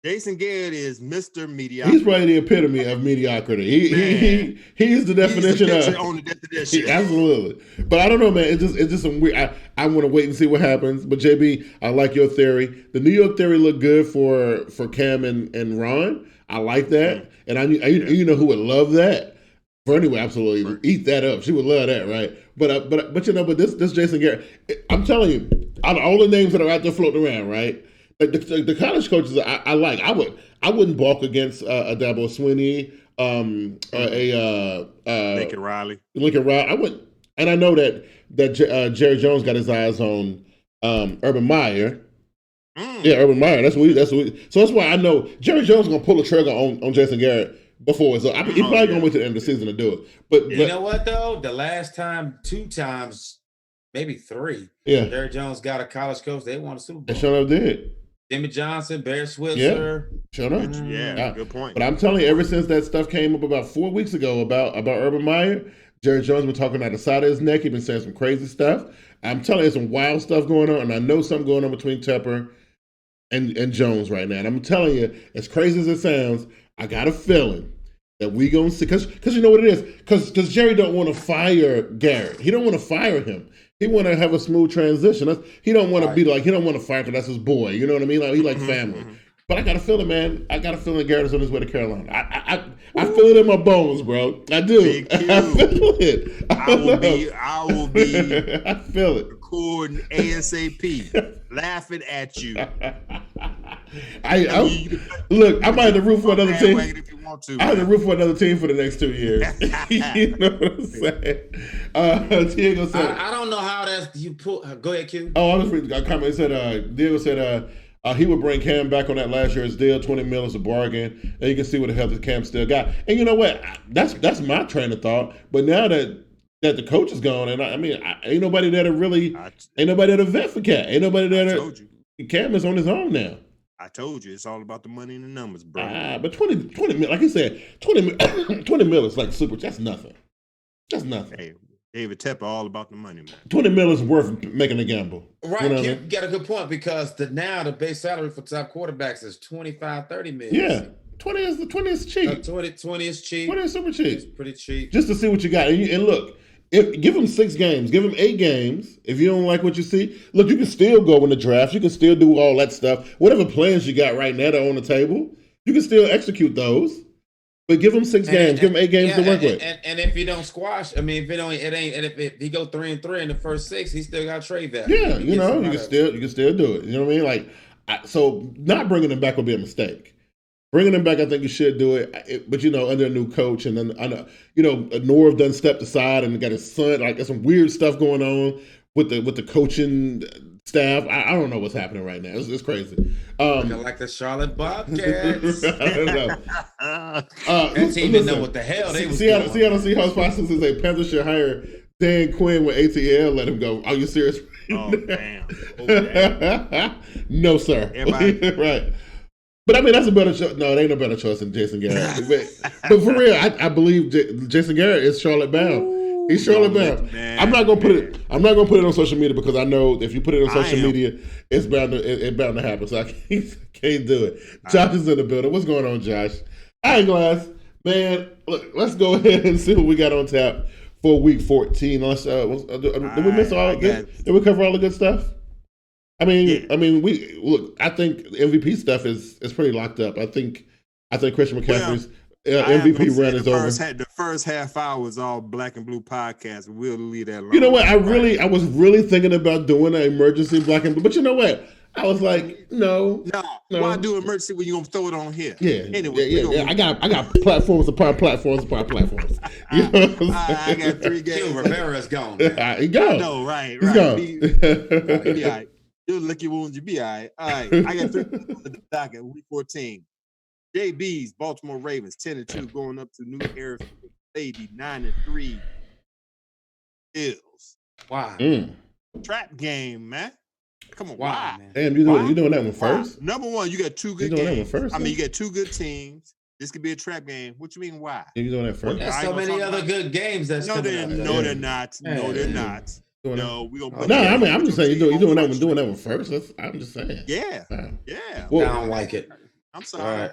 Jason Garrett is Mr. Mediocrity. He's probably the epitome of mediocrity. He's the definition on the definition. Absolutely. But I don't know, man. It's just some weird. I want to wait and see what happens. But JB, I like your theory. The New York theory looked good for Cam and Ron. I like that. And you know who would love that? Bernie would absolutely eat that up. She would love that, right? But this Jason Garrett, I'm telling you, out of all the names that are out there floating around, right? Like the college coaches, I like. I wouldn't balk against a Dabo Swinney, Lincoln Riley. I wouldn't, and I know that Jerry Jones got his eyes on Urban Meyer. Yeah, Urban Meyer. That's what. So that's why I know Jerry Jones is gonna pull the trigger on Jason Garrett before. So he's probably gonna wait to the end of the season to do it. But you know what though? The last time, 2 times, maybe 3. Jerry Jones got a college coach. They won a Super Bowl. They sure enough did. Jimmy Johnson, Bear Yeah, Switzer. sure enough. Yeah, good point. But I'm telling you, ever since that stuff came up about 4 weeks ago about Urban Meyer, Jerry Jones been talking out the side of his neck. He's been saying some crazy stuff. I'm telling you, there's some wild stuff going on, and I know something going on between Tepper and Jones right now. And I'm telling you, as crazy as it sounds, I got a feeling that we gonna see, because you know what it is, because Jerry don't want to fire Garrett. He don't want to fire him. He want to have a smooth transition. He don't want to be like, he don't want to fire because that's his boy. You know what I mean? Like, he like family. But I got a feeling, man. I got a feeling Garrett's on his way to Carolina. I feel it in my bones, bro. I do. I feel it. I will be. I feel it. Recording ASAP, laughing at you. Look, I might have to root for another team. If you want to, I have to root for another team for the next 2 years. You know what I'm saying? Diego said, I don't know how that's you put. Go ahead, Q. Oh, I was reading a comment. It said, Diego said, he would bring Cam back on that last year's deal. $20 million is a bargain, and you can see what the hell the Cam still got. And you know what? That's my train of thought. But now that the coach is gone, and ain't nobody there to really, ain't nobody there to vet for Cam. Ain't nobody there to. Cam is on his own now. I told you, it's all about the money and the numbers, bro. But 20 million, like he said, 20 million is like super. That's nothing. That's nothing. Hey, David Tepper, all about the money, man. 20 million is worth making a gamble. Right, you know you got a good point, because now the base salary for top quarterbacks is 25, 30 million. Yeah, 20 is cheap. 20 is cheap. 20 is super cheap. It's pretty cheap. Just to see what you got, and look. Give him 6 games. Give him 8 games. If you don't like what you see, look, you can still go in the draft. You can still do all that stuff. Whatever plans you got right now that are on the table, you can still execute those. But give him 6 games. Give him 8 games to work with. And if you don't squash, if he go 3-3 in the first 6, he still got trade value. Yeah, you can still do it. You know what I mean? Like, so not bringing him back would be a mistake. Bringing him back, I think you should do it. But, under a new coach, and then, Norv done stepped aside and got his son. Like, there's some weird stuff going on with the coaching staff. I don't know what's happening right now. It's crazy. Looking like the Charlotte Bobcats. I don't know. That team didn't know what the hell they was doing. Seattle Seahawks process is a Panthers should hire Dan Quinn when ATL let him go. Are you serious? Oh, damn. No, sir. Right. But that's a better choice. No, it ain't a better choice than Jason Garrett. but for real, I believe Jason Garrett is Charlotte bound. He's Charlotte bound. I'm not gonna put it on social media, because I know if you put it on social media, it's bound to happen. So I can't do it. Josh is in the building. What's going on, Josh? All right, Glass. Man, look, let's go ahead and see what we got on tap for week 14. Did we miss all? Did we cover all the good stuff? I think MVP stuff is pretty locked up. I think Christian McCaffrey's MVP run is over. The first half hour was all Black and Blue podcast. We'll leave that alone. You know what? I was really thinking about doing an emergency Black and Blue, but you know what? I was like, no. Why do emergency when you gonna throw it on here? Yeah. Anyway, yeah. I got platforms upon platforms upon platforms. You know what I'm I got 3 games. Rivera's gone. He gone. No, right. He's gone. He be all right. You'll lick your wounds, you be all right. All right. I got 3 on the docket, week 14. JB's Baltimore Ravens 10-2 going up to New Era Lady 9-3 Bills. Wow. Trap game, man. Come on, wow, why? Man. Damn, you doing that one first? Number one, you got 2 good games. That one first, you got 2 good teams. This could be a trap game. What you mean, why? You doing that first? There's so many other good games that's No, they're not. No, they're not. No, we gonna. No, I'm just saying you're doing that one first. I'm just saying. Yeah. Wow. Yeah. Well, I don't like it. I'm sorry. Right.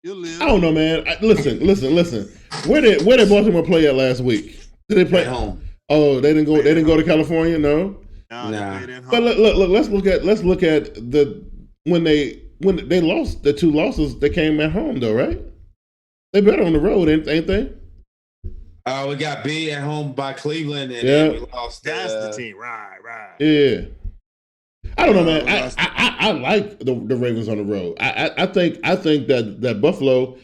You'll live. I don't know, man. Listen. Where did Baltimore play at last week? Did they play at home? Oh, they didn't go. They didn't go to California. No. Nah. But look. Let's look at when they lost the 2 losses. They came at home though, right? They better on the road, ain't they? We got B at home by Cleveland, and then we lost. That's the team, right? Yeah. I don't know, man. I like the Ravens on the road. I think that Buffalo.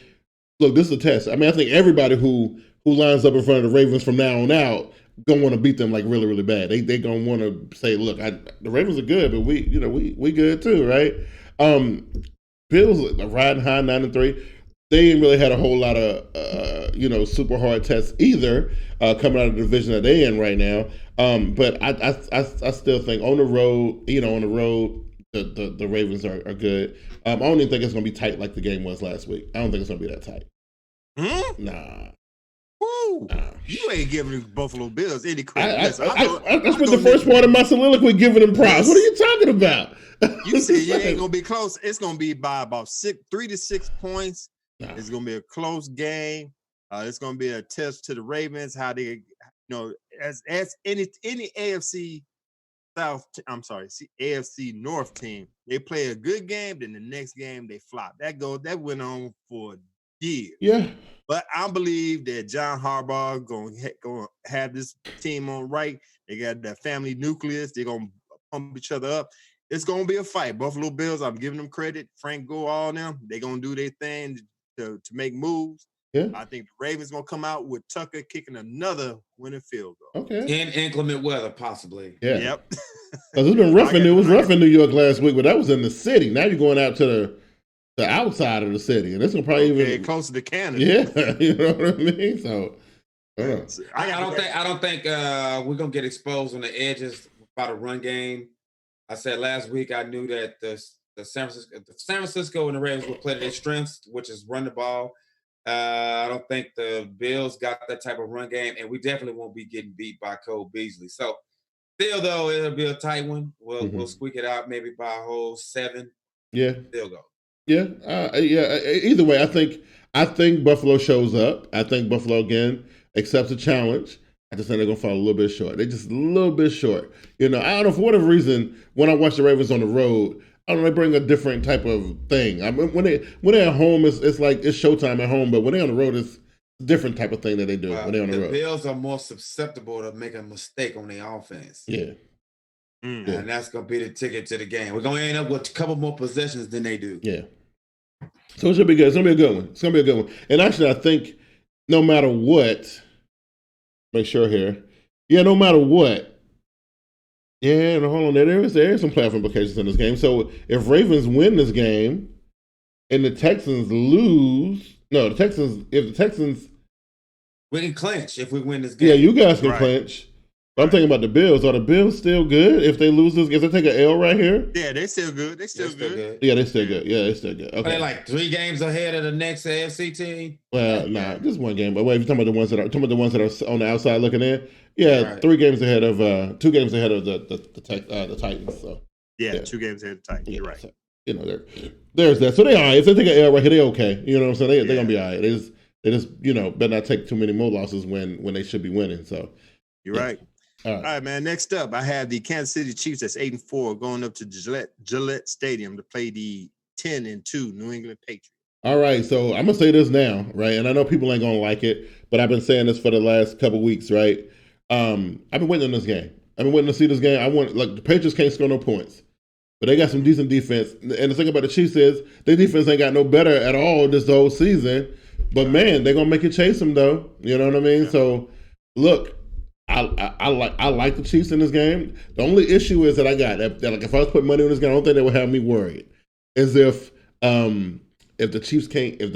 Look, this is a test. I think everybody who lines up in front of the Ravens from now on out gonna want to beat them like really, really bad. They gonna want to say, look, the Ravens are good, but we good too, right? Bills are riding high 9-3. They ain't really had a whole lot of super hard tests either coming out of the division that they in right now. But I still think on the road, the Ravens are good. I don't even think it's going to be tight like the game was last week. I don't think it's going to be that tight. Nah. Woo. You ain't giving the Buffalo Bills any credit. I spent the first part of my soliloquy giving them props. What are you talking about? You said you ain't gonna be close. It's gonna be by about 3 to 6 points. Nah. It's gonna be a close game. It's gonna be a test to the Ravens. How they, as any AFC South, AFC North team, they play a good game, then the next game they flop. That went on for years. Yeah. But I believe that John Harbaugh going to have this team on right. They got that family nucleus. They're going to pump each other up. It's going to be a fight. Buffalo Bills, I'm giving them credit. Frank Gore, all them, they're going to do their thing to make moves. Yeah. I think the Ravens going to come out with Tucker kicking another winning field goal. Okay. In inclement weather, possibly. Yeah. Yep. Because it's been rough. It was rough in New York last week, but that was in the city. Now you're going out to the outside of the city, and it's gonna probably even closer to Canada. Yeah, you know what I mean. So I don't think we're gonna get exposed on the edges by the run game. I said last week I knew that the San Francisco and the Ravens would play to their strengths, which is run the ball. I don't think the Bills got that type of run game, and we definitely won't be getting beat by Cole Beasley. So still, though, it'll be a tight one. We'll squeak it out maybe by a whole 7. Yeah, still go. Yeah, Either way, I think Buffalo shows up. I think Buffalo again accepts a challenge. I just think they're gonna fall a little bit short. They're just a little bit short. I don't know, for whatever reason, when I watch the Ravens on the road, I don't know, they bring a different type of thing. I mean, when they're at home, it's like it's showtime at home, but when they're on the road, it's a different type of thing that they do when they're on the road. The Bills are more susceptible to making a mistake on their offense. Yeah. And that's going to be the ticket to the game. We're going to end up with a couple more possessions than they do. Yeah. So it should be good. It's going to be a good one. It's going to be a good one. And actually, I think no matter what, make sure here. Yeah, no matter what. Yeah, no, hold on. There is some playoff implications in this game. So if Ravens win this game and the Texans lose, if the Texans. We can clinch if we win this game. Yeah, you guys can clinch. I'm thinking about the Bills. Are the Bills still good if they lose this? If they take an L right here? Yeah, they still good. They still good. Yeah, they still good. Yeah, they still good. Okay. Are they like 3 games ahead of the next AFC team? Well, nah, just one game. But wait, if you're talking about the ones that are on the outside looking in, yeah, 3 games ahead of 2 games ahead of the Titans. So yeah, 2 games ahead of the Titans. You're right. So, there's that. So they all right. If they take an L right here, they okay. You know what I'm saying? They're gonna be all right. They just better not take too many more losses when they should be winning. So you're right. All right, man. Next up, I have the Kansas City Chiefs. That's 8-4, going up to Gillette Stadium to play the 10-2 New England Patriots. All right, so I'm gonna say this now, right? And I know people ain't gonna like it, but I've been saying this for the last couple weeks, right? I've been waiting on this game. I've been waiting to see this game. The Patriots can't score no points, but they got some decent defense. And the thing about the Chiefs is their defense ain't got no better at all this whole season. But man, they're gonna make you chase them though. You know what I mean? Yeah. So look. I like the Chiefs in this game. The only issue is that I got that like if I was putting money on this game, I don't think they would have me worried. Is if the Chiefs can't get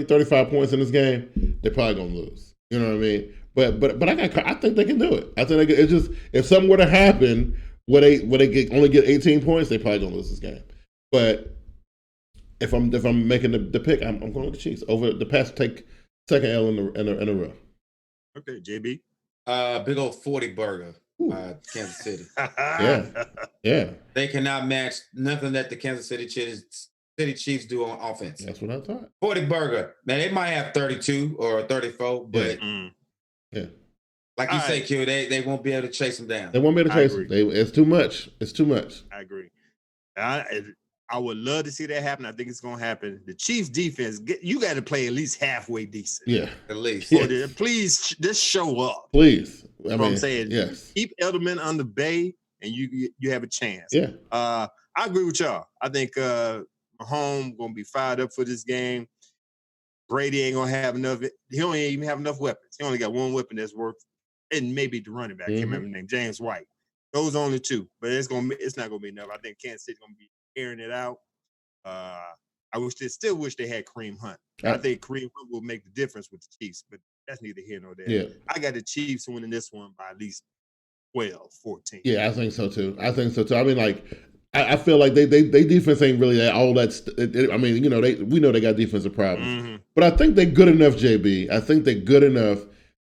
35 points in this game, they're probably gonna lose. You know what I mean? But I think they can do it. I think it's just if something were to happen where they only get 18 points, they probably gonna lose this game. But if I'm making the pick, I'm going with the Chiefs over the past take second L in a row. Okay, JB. Big old 40 burger, Kansas City. Yeah. They cannot match nothing that the Kansas City Chiefs do on offense. That's what I thought. 40 burger. Man, they might have 32 or 34, but like you say, Q, they won't be able to chase them down. They won't be able to chase them. It's too much. It's too much. I agree. I would love to see that happen. I think it's going to happen. The Chiefs defense, you got to play at least halfway decent. Yeah. At least. Yes. Please just show up. Please. I'm saying, yes. Keep Edelman on the bay and you have a chance. Yeah. I agree with y'all. I think Mahomes going to be fired up for this game. Brady ain't going to have enough. He don't even have enough weapons. He only got one weapon that's worth, and maybe the running back. I can't remember the name, James White. Those are only 2, but it's not going to be enough. I think Kansas City's going to be airing it out. I still wish they had Kareem Hunt. I think Kareem Hunt will make the difference with the Chiefs, but that's neither here nor there. Yeah. I got the Chiefs winning this one by at least 12, 14. Yeah, I think so too. I mean, like, I feel like they defense ain't really all that. I mean, we know they got defensive problems, but I think they're good enough, JB. I think they're good enough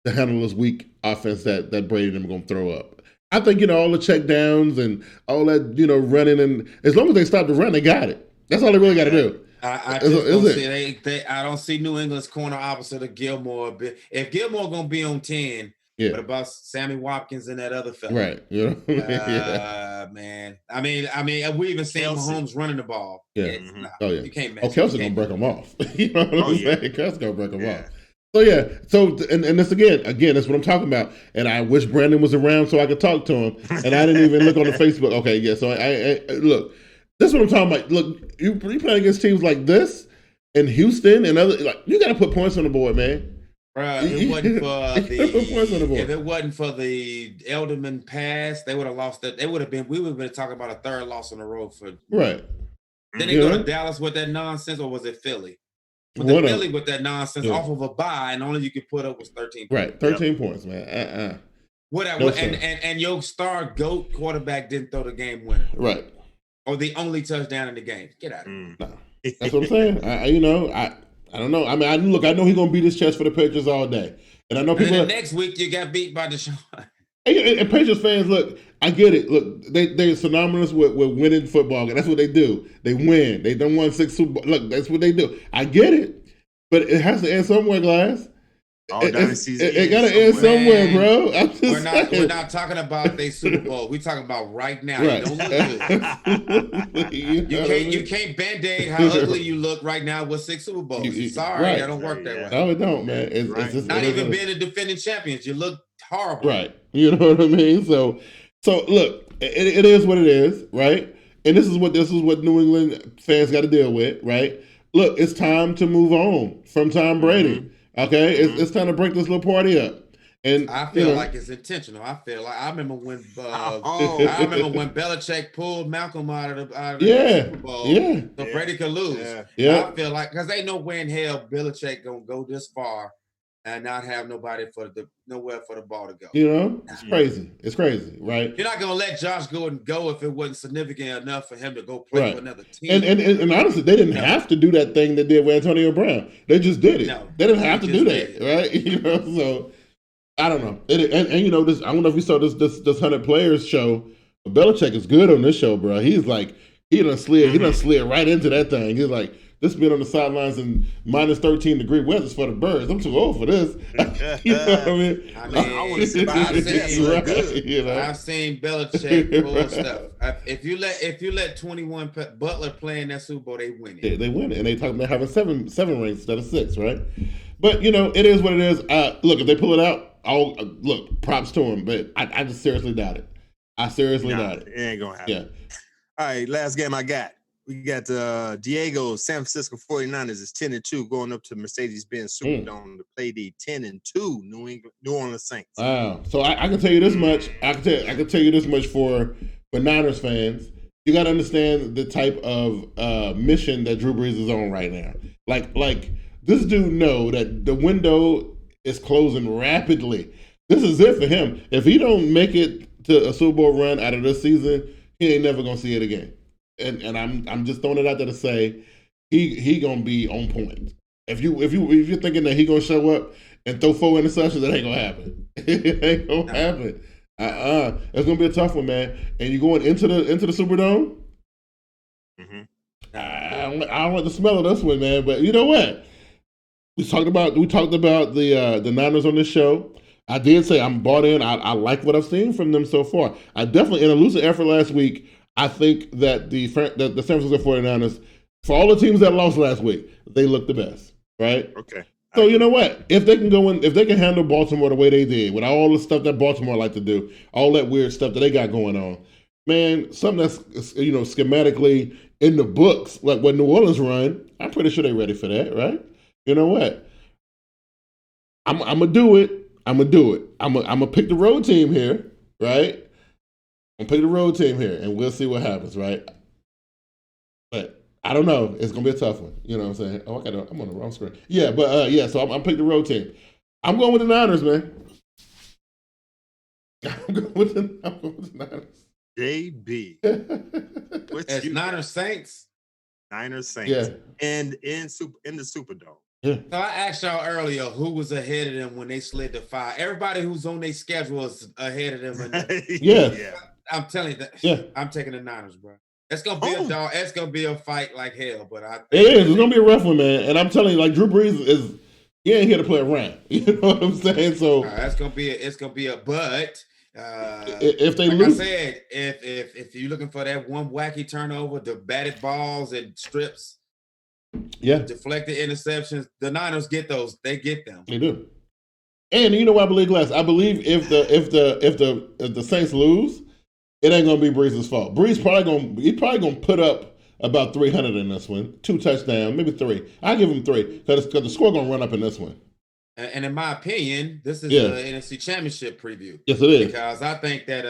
to handle this weak offense that Brady and them are going to throw up. I think all the check downs and all that running, and as long as they stop the run, they got it. That's all they really got to do. I just don't see I don't see New England's corner opposite of Gilmore. If Gilmore gonna be on 10, what about Sammy Watkins and that other fella? Right. Man. I mean, we even seen Mahomes running the ball. Yeah. Oh yeah. You can't match. Oh, Kelsey gonna break them off. You know what I'm saying? Kelsey gonna break them off. So yeah. So and this again, that's what I'm talking about. And I wish Brandon was around so I could talk to him. And I didn't even look on the Facebook. Okay, yeah. So I look. This is what I'm talking about. Look, you playing against teams like this in Houston and other, like, you got to put points on the board, man. Bruh, if it wasn't for the Elderman pass, they would have lost that. We would have been talking about a third loss on the road for. Right. Then they go to Dallas with that nonsense, or was it Philly? Philly with that nonsense off of a bye, and only you could put up was 13 points. Right, 13 points, man. And your star GOAT quarterback didn't throw the game winner. Right. Or the only touchdown in the game. Get out of here. No. That's what I'm saying. I don't know. I mean, I know he's gonna beat his chest for the Patriots all day, and I know people. And next week you got beat by Deshaun. And Patriots fans, look, I get it. Look, they're synonymous with winning football. That's what they do. They win. They done won 6 Super Bowls. Look, that's what they do. I get it, but it has to end somewhere, Glass. It got to end somewhere, bro. We're not talking about their Super Bowl. We're talking about right now. Right. You don't look good. You can't band-aid how ugly you look right now with 6 Super Bowls. Sorry, that don't work that way. No, it don't, man. It's just, not even being a defending champions. You look horrible. Right. You know what I mean? So look, it is what it is, right? And this is what New England fans got to deal with, right? Look, it's time to move on from Tom Brady. Okay, it's time to break this little party up, and I feel like it's intentional. I remember when Belichick pulled Malcolm out of the Super Bowl, so Brady could lose. I feel like because they know where in hell Belichick gonna go this far and not have nowhere for the ball to go. It's crazy. It's crazy, right? You're not gonna let Josh Gordon go if it wasn't significant enough for him to go play for another team. And honestly, they didn't have to do that thing they did with Antonio Brown. They just did it. No, they didn't have to do that, right? So I don't know. This I don't know if you saw this 100 Players show. But Belichick is good on this show, bro. He's like he done slid right into that thing. He's like, this been on the sidelines in minus 13-degree weather for the birds. I'm too old for this. You know what I mean? I want to see I've seen Belichick pull stuff. If you let 21 Butler play in that Super Bowl, they win it. Yeah, they win it, and they talking about having seven rings instead of 6, right? But it is what it is. Look, if they pull it out, props to them. But I just seriously doubt it. I seriously doubt it. It ain't gonna happen. Yeah. All right, last game I got. We got Diego, San Francisco 49ers is 10-2 going up to Mercedes-Benz Superdome to play the 10-2 New Orleans Saints. Wow. So I can tell you this much. I can tell you this much for Niners fans. You got to understand the type of mission that Drew Brees is on right now. Like this dude know that the window is closing rapidly. This is it for him. If he don't make it to a Super Bowl run out of this season, he ain't never gonna see it again. And I'm just throwing it out there to say he gonna be on point. If you're thinking that he gonna show up and throw 4 interceptions, that ain't gonna happen. It ain't gonna happen. It's gonna be a tough one, man. And you going into the Superdome? I don't like the smell of this one, man. But you know what? We talked about the Niners on this show. I did say I'm bought in. I like what I've seen from them so far. I definitely, in a losing effort last week, I think that the San Francisco 49ers, for all the teams that lost last week, they look the best, right? Okay. So you know what? If they can handle Baltimore the way they did, with all the stuff that Baltimore like to do, all that weird stuff that they got going on, man, something that's schematically in the books, like what New Orleans run, I'm pretty sure they're ready for that, right? You know what? I'm gonna do it. I'm gonna pick the road team here, right? I'm gonna pick the road team here, and we'll see what happens, right? But I don't know. It's gonna be a tough one. You know what I'm saying? Oh, I'm on the wrong screen. Yeah, but so I'm picking the road team. I'm going with the Niners, man. I'm going with the Niners. JB. It's Niners Saints. Niners Saints. Yeah. And in the Superdome. Yeah. So I asked y'all earlier who was ahead of them when they slid to 5. Everybody who's on their schedule is ahead of them. Yeah. I'm telling you that. Yeah. I'm taking the Niners, bro. It's gonna be a dog. It's gonna be a fight like hell. But it is. It's gonna be a rough one, man. And I'm telling you, like Drew Brees is. He ain't here to play around. You know what I'm saying? So it's gonna be a. But if they like lose, I said, if you're looking for that one wacky turnover, the batted balls and strips. Yeah, deflected interceptions. The Niners get those. They get them. They do. And you know what I believe, Glass? I believe if the Saints lose, it ain't gonna be Brees' fault. Brees probably gonna put up about 300 in this one, 2 touchdowns, maybe 3. I'll give him 3 because the score gonna run up in this one. And in my opinion, this is the NFC Championship preview. Yes, it is. Because I think that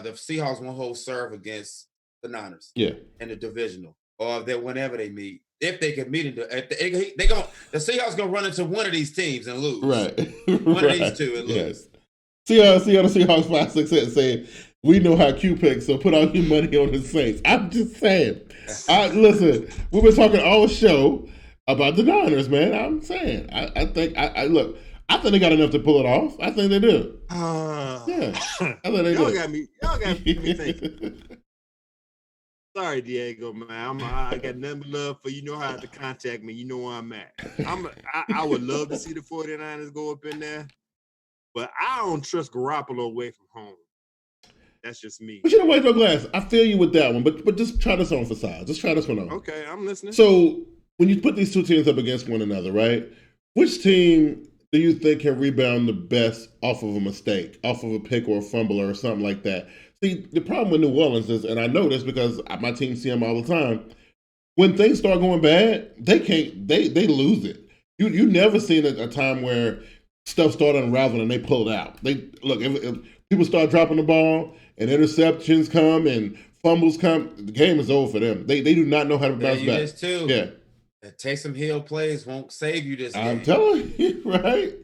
the Seahawks won't hold serve against the Niners. Yeah. In the divisional, or that whenever they meet, if they can meet the Seahawks gonna run into one of these teams and lose. Right. One of these two and lose. Yes. See how the Seahawks 5-6 saying we know how Q picks, so put all your money on the Saints. I'm just saying. Listen, we've been talking all show about the Niners, man. I'm saying. I think they got enough to pull it off. I think they do. Yeah. I think they y'all do. got me thinking. Sorry, Diego, man. I got nothing but love for you. Know how to contact me. You know where I'm at. I would love to see the 49ers go up in there, but I don't trust Garoppolo away from home. That's just me. But you know what, though, Glass? I feel you with that one, but just try this on for size. Just try this one on. Okay, I'm listening. So when you put these two teams up against one another, right? Which team do you think can rebound the best off of a mistake, off of a pick or a fumble or something like that? See, the problem with New Orleans is, and I know this because my team see them all the time, when things start going bad, they lose it. You never seen a time where stuff started unraveling and they pulled out. If people start dropping the ball and interceptions come and fumbles come, the game is over for them. They do not know how to bounce back. This too. Yeah. Taysom Hill plays won't save you this game. I'm telling you, right?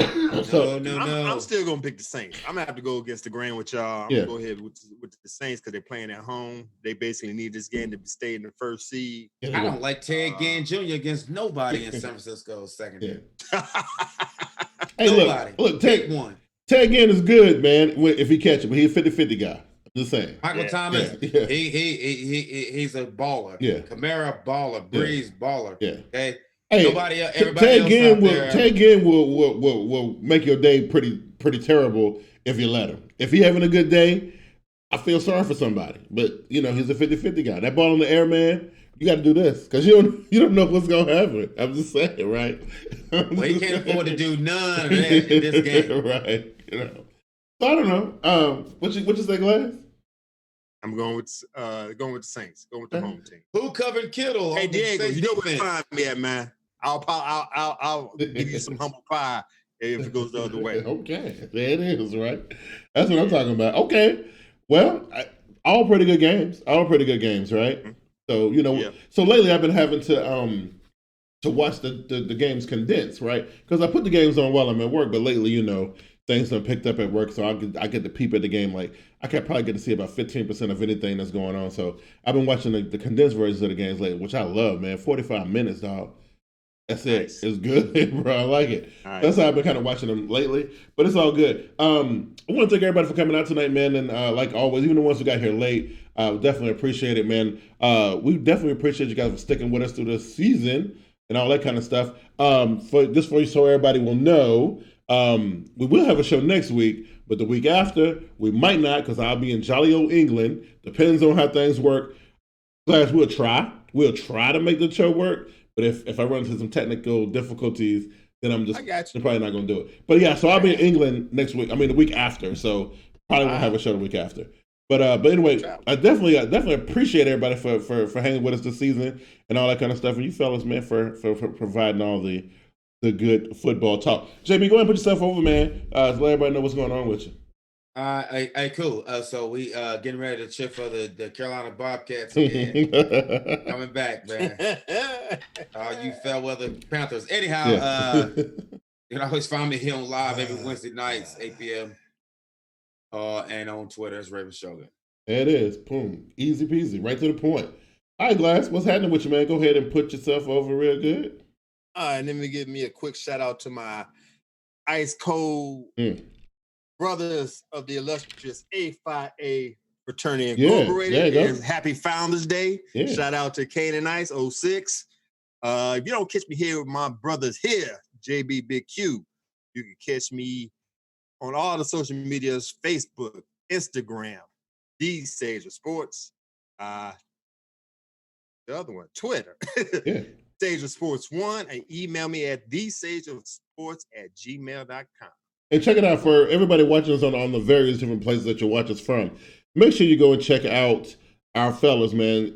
No. I'm still gonna pick the Saints. I'm gonna have to go against the grain with y'all. I'm gonna go ahead with the Saints because they're playing at home. They basically need this game to stay in the first seed. I don't like Ted Ginn Jr. against nobody in San Francisco's secondary. Hey, look, Ted Ginn is good, man. If he catch it, but he's a 50-50 guy. I'm just saying. Michael Thomas, he's a baller. Yeah. Kamara baller. Breeze baller. Yeah. Okay. Hey, everybody Ted Ginn will make your day pretty terrible if you let him. If he's having a good day, I feel sorry for somebody. But he's a 50-50 guy. That ball in the air, man, you got to do this because you don't know what's gonna happen. I'm just saying, right? Well, he can't afford to do none of that in this game, right? So I don't know. What you say, Glass? I'm going with the Saints. Going with the home team. Who covered Kittle? Hey Diego, you know where to find me at, man. I'll give you some humble pie if it goes the other way. Okay, there it is, right? That's what I'm talking about. Okay, well, all pretty good games, right? Mm-hmm. So so lately I've been having to watch the games condensed, right? Because I put the games on while I'm at work, but lately, things have picked up at work, so I get to peep at the game. Like I can probably get to see about 15% of anything that's going on. So I've been watching the condensed versions of the games lately, which I love, man. 45 minutes, dog. That's it. Nice. It's good, bro. I like it. Nice. That's how I've been kind of watching them lately. But it's all good. I want to thank everybody for coming out tonight, man. And like always, even the ones who got here late, definitely appreciate it, man. We definitely appreciate you guys for sticking with us through this season and all that kind of stuff. So everybody will know, we will have a show next week, but the week after, we might not because I'll be in jolly old England. Depends on how things work. Class, we'll try. We'll try to make the show work. But if I run into some technical difficulties, then I'm probably not going to do it. But yeah, so I'll be in England next week. I mean, the week after. So probably won't have a show the week after. But anyway, I definitely appreciate everybody for hanging with us this season and all that kind of stuff. And you fellas, man, for providing all the good football talk. JB, go ahead and put yourself over, man. Let everybody know what's going on with you. Cool. So we getting ready to cheer for the Carolina Bobcats again. Coming back, man. You Fairweather Panthers. Anyhow, you can always find me here on live every Wednesday nights, 8 p.m. and on Twitter as Raven Shogun. There it is. Boom. Easy peasy. Right to the point. All right, Glass, what's happening with you, man? Go ahead and put yourself over real good. All right, let me give me a quick shout out to my ice cold brothers of the illustrious A5A Fraternity Incorporated. There you go. And happy Founders Day. Yeah. Shout out to Kane and Ice 06. If you don't catch me here with my brothers here, JB Big Q, you can catch me on all the social medias, Facebook, Instagram, The Sage of Sports, the other one, Twitter. Yeah. Sage of Sports 1, and email me at thesageofsports@gmail.com. And check it out for everybody watching us on the various different places that you watch us from. Make sure you go and check out our fellas, man.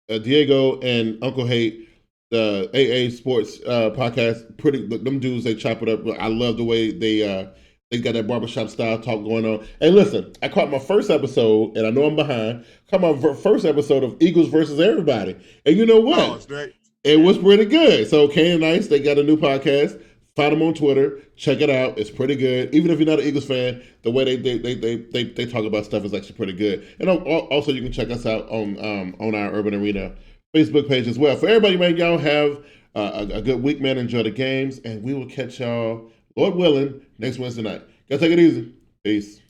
Diego and Uncle Hate, the AA Sports podcast. Them dudes, they chop it up. I love the way they got that barbershop style talk going on. Hey, listen, I caught my first episode, and I know I'm behind. Caught my first episode of Eagles versus everybody, and you know what? Oh, it's great. It was pretty good. So Kane and Ice, they got a new podcast. Find them on Twitter. Check it out. It's pretty good. Even if you're not an Eagles fan, the way they talk about stuff is actually pretty good. And also, you can check us out on our Urban Arena Facebook page as well. For everybody, man, y'all have a good week, man. Enjoy the games, and we will catch y'all, Lord willing, next Wednesday night. Y'all take it easy. Peace.